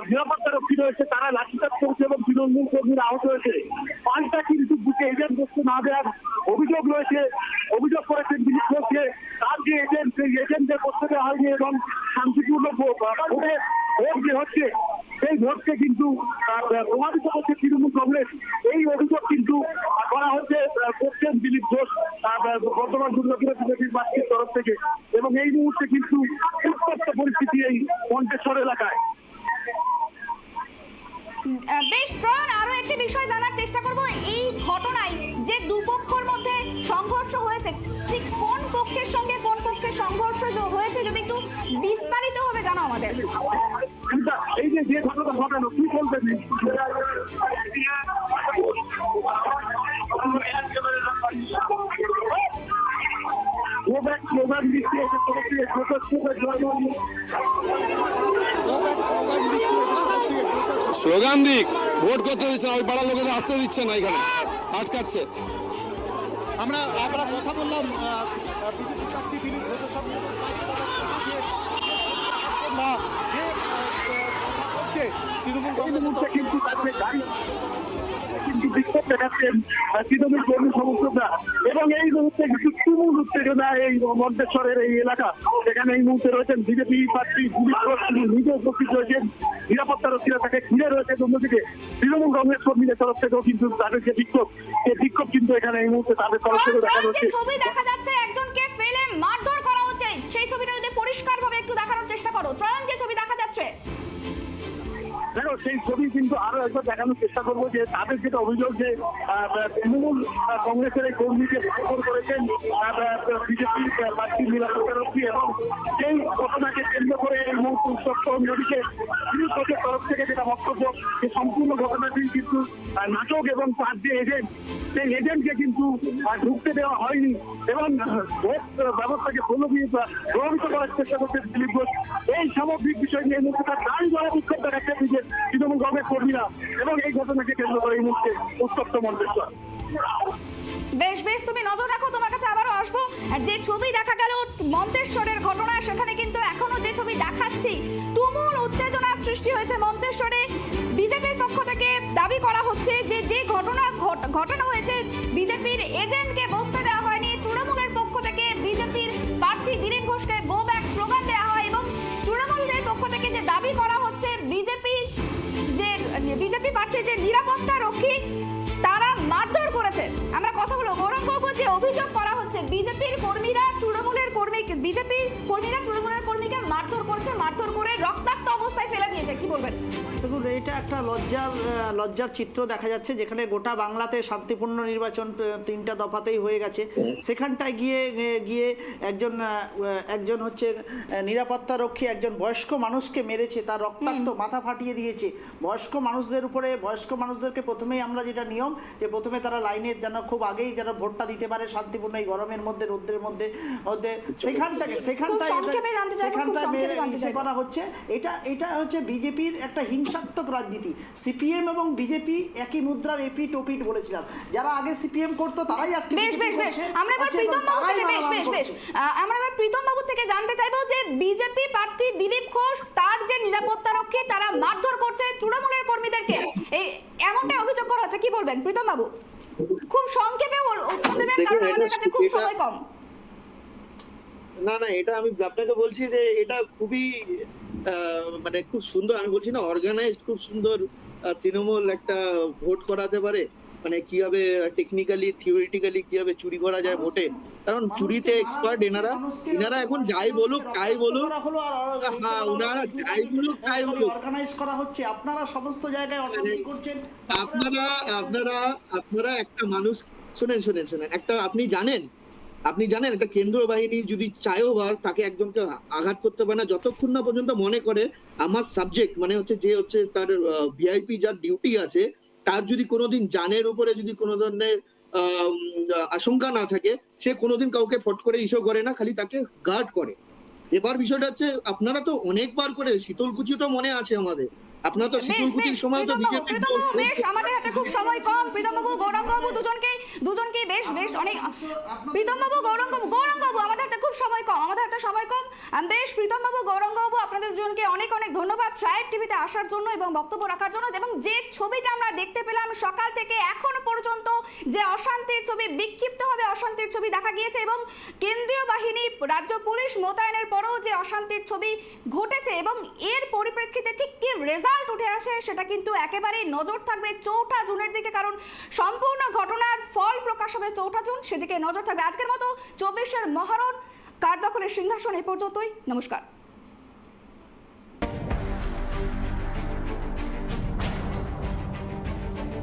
নিরাপত্তা রক্ষী রয়েছে তারা লাঠিচার্জ করেছে এবং তৃণমূল কর্মীরা আহত হয়েছে। পাল্টা কিন্তু বুকে এজেন্ট বস্তু না দেওয়ার অভিযোগ রয়েছে। অভিযোগ করেছেন দিলীপ ঘোষকে তার যে এজেন্ট সেই এজেন্টদের বসতে দেওয়া হয়নি এবং শান্তিপূর্ণ ভোটে ভোট যে হচ্ছে সেই ভোটকে কিন্তু প্রভাবিত করছে তৃণমূল কংগ্রেস। এই অভিযোগ কিন্তু করা হচ্ছে করছেন দিলীপ ঘোষ বর্তমান দুর্গাপুরে বিজেপির প্রার্থীর তরফ থেকে। এবং এই মুহূর্তে কিন্তু উত্তপ্ত পরিস্থিতি এই মন্তেশ্বর এলাকায়। বেশ প্রয়ণ, আরো একটি বিষয় জানার চেষ্টা করব। এই ঘটনায় যে দুপক্ষের মধ্যে সংঘর্ষ হয়েছে, ঠিক কোন পক্ষের সঙ্গে কোন পক্ষের সংঘর্ষ হয়েছে যদি একটু বিস্তারিত ভাবে জানো আমাদের। এই যে ঘটনা ঘটানো কি বলবেন? স্লোগান দিচ্ছে স্লোগান দিক, ভোট করতে দিচ্ছে না, ওই পাড়ার লোকেদের আসতে দিচ্ছে না, এখানে আটকাচ্ছে। আমরা কথা বললাম বিজেপি প্রার্থী দিলীপ ঘোষের সঙ্গে না যে হচ্ছে তৃণমূল কংগ্রেসের কিন্তু তাদের গাড়ি কিন্তু বিক্ষোভ দেখাচ্ছেন তৃণমূল কর্মী সমর্থকরা। এবং এই মুহূর্তে কিছু তুমুল উত্তেজনা এই মন্তেশ্বরের এই এলাকা, সেখানে এই মুহূর্তে রয়েছেন বিজেপি প্রার্থী দিলীপ ঘোষ, তিনি নিজে উপস্থিত রয়েছেন, নিরাপত্তা রক্ষীরা তাকে ঘিরে রয়েছে। অন্যদিকে তৃণমূল কংগ্রেস কর্মীদের তরফ থেকেও কিন্তু তাদের যে বিক্ষোভ, সেই বিক্ষোভ কিন্তু এখানে এই মুহূর্তে তাদের তরফ থেকে দেখা যাচ্ছে। ছবি দেখা যাচ্ছে একজনকে ফেলে মারধর করা হচ্ছে, সেই ছবিটা যদি পরিষ্কারভাবে একটু দেখানোর চেষ্টা করো। ত্রয়ন, যে ছবি দেখা যাচ্ছে দেখো সেই ছবি কিন্তু আরো একবার দেখানোর চেষ্টা করবো যে তাদের যেটা অভিযোগ যে তৃণমূল কংগ্রেসের এই কর্মীকে মারধর করেছেন বিজেপি প্রার্থী নিরাপত্তা রক্ষী। এবং সেই ঘটনাকে কেন্দ্র করে এই মুহূর্তে উত্তপ্ত। অন্যদিকে দিলীপ ঘোষের তরফ থেকে যেটা বক্তব্য যে সম্পূর্ণ ঘটনাটি কিন্তু নাটক এবং তার যে এজেন্ট সেই এজেন্টকে কিন্তু ঢুকতে দেওয়া হয়নি এবং ভোট ব্যবস্থাকে প্রভাবিত করার চেষ্টা করছে দিলীপ ঘোষ। এই সামগ্রিক বিষয় নিয়ে মুহূর্তে তার গাড়ি দ্বারা বিক্ষোভ দেখাচ্ছে তৃণমূল কংগ্রেস কর্মীরা এবং এই ঘটনাকে কেন্দ্র করে এই মুহূর্তে উত্তপ্ত মন্তেশ্বর। বেশ বেশ, তুমি নজর রাখো, তোমার কাছে আবারও আসবো। যে ছবি দেখা গেল মন্তেশ্বরের ঘটনা, সেখানে কিন্তু এখনো যে ছবি দেখাচ্ছি, তুমুল উত্তেজনার সৃষ্টি হয়েছে মন্তেশ্বরে। বিজেপির পক্ষ থেকে দাবি করা হচ্ছে যে যে ঘটনা হয়েছে বিজেপির এজেন্টকে বসতে দেওয়া হয়নি। তৃণমূলের পক্ষ থেকে বিজেপির প্রার্থী দিলীপ ঘোষকে গো ব্যাক স্লোগান দেওয়া হয় এবং তৃণমূলের পক্ষ থেকে যে দাবি করা হচ্ছে বিজেপি প্রার্থী যে নিরাপত্তা রক্ষী তারা মারধর করেছে। আমরা কথা বলবো গৌরঙ্গ, যে অভিযোগ করা হচ্ছে বিজেপির কর্মীরা তৃণমূলের কর্মীকে কর্মীকে মারধর করেছে, মারধর করে রক্তাক্ত অবস্থায় ফেলে দিয়েছে, কি বলবেন? দেখুন, এটা একটা লজ্জার চিত্র দেখা যাচ্ছে, যেখানে গোটা বাংলাতে শান্তিপূর্ণ নির্বাচন 3টা দফাতেই হয়ে গেছে। সেখানটায় গিয়ে একজন হচ্ছে নিরাপত্তা রক্ষী একজন বয়স্ক মানুষকে মেরেছে, তার রক্তাক্ত মাথা ফাটিয়ে দিয়েছে। বয়স্ক মানুষদেরকে প্রথমেই আমরা যেটা নিয়ম যে প্রথমে তারা লাইনে যেন খুব আগেই যেন ভোটটা দিতে পারে শান্তিপূর্ণ এই গরমের মধ্যে, রোদ্রের মধ্যে সেখানটায় করা হচ্ছে। এটা হচ্ছে বিজেপির একটা হিংসাত্মক রাজনীতি। সিপিএম এবং বিজেপি একই মুদ্রার এপিট ওপিট বলেছিলাম। যারা আগে সিপিএম করতো তারাই আজকে আমরা এবার প্রীতম বাবু থেকে জানতে চাইবো যে বিজেপি প্রার্থী দিলীপ ঘোষ তার যে নিরাপত্তা রক্ষী তারা মারধর করছে তৃণমূলের কর্মীদেরকে, এমনটাই অভিযোগ করা হচ্ছে, কি বলবেন প্রীতম বাবু? খুব সংক্ষেপে উত্তর দেবেন, কারণ আমাদের কাছে খুব সময় কম। না, এটা আমি আপনাকে বলছি যে এটা খুবই মানে খুব সুন্দর, আমি বলছি না অর্গানাইজড, খুব সুন্দর তৃণমূল একটা ভোট করাতে পারে। মানে কিভাবে টেকনিক্যালি থিওরিটিক্যালি কিভাবে চুরি করা যায় ভোটে, কারণ চুরিতে এক্সপার্ট এনারা এখন যাই বলুক তাই বলুক, হ্যাঁ ওনারা যাই বলুক তাই বলুক অর্গানাইজ করা হচ্ছে। আপনারা সমস্ত জায়গায় অশান্তি করছেন। আপনারা একটা মানুষ শোনেন একটা আপনি জানেন একটা কেন্দ্র বাহিনী যদি চায়ও বা তাকে একজনকে আঘাত করতে পারে না যতক্ষণ না পর্যন্ত মনে করে আমার সাবজেক্ট মানে হচ্ছে যে হচ্ছে তার ভিআইপি যার ডিউটি আছে তার যদি কোনোদিন জানের উপরে যদি কোনো ধরনের আশঙ্কা না থাকে, সে কোনোদিন কাউকে ফট করে ইস্যু করে না, খালি তাকে গার্ড করে। এবার বিষয়টা হচ্ছে, আপনারা তো অনেকবার করে শীতলকুচিটা মনে আছে আমাদের, আপনারা তো শীতলকুচির সময় তো প্রীতমবাবু, বেশ আমাদের হাতে খুব সময় কম। প্রীতমবাবু, গৌরাঙ্গবাবু দুজনকেই বেশ অনেক। প্রীতমবাবু, গৌরাঙ্গবাবু আমাদের হাতে খুব সময় কম, বেশ প্রীতমবাবু, গৌরাঙ্গবাবু আপনাদের দুজনকে অনেক অনেক ধন্যবাদ ট্রাইব টিভিতে আসার জন্য এবং বক্তব্য রাখার জন্য। এবং যে ছবিটা আমরা দেখতে পেলাম সকাল থেকে এখনো পর্যন্ত, যে অশান্তির ছবি, বিক্ষিপ্তভাবে অশান্তির ছবি দেখা গিয়েছে এবং কেন্দ্রীয় বাহিনী, রাজ্য পুলিশ মোতায়েনের পরেও যে অশান্তির ছবি ঘটেছে এবং এর পরিপ্রেক্ষিতে ঠিক কি রেজাল্ট উঠে আসে সেটা কিন্তু একেবারেই নজর থাকবে 4 জুনের দিকে, কারণ সম্পূর্ণ ঘটনার ফল প্রকাশ হবে 4 জুন, সেদিকে নজর থাকবে। আজকের মতো 24 মহরণ কার দখলের সিংহাসন এই পর্যন্তই। নমস্কার।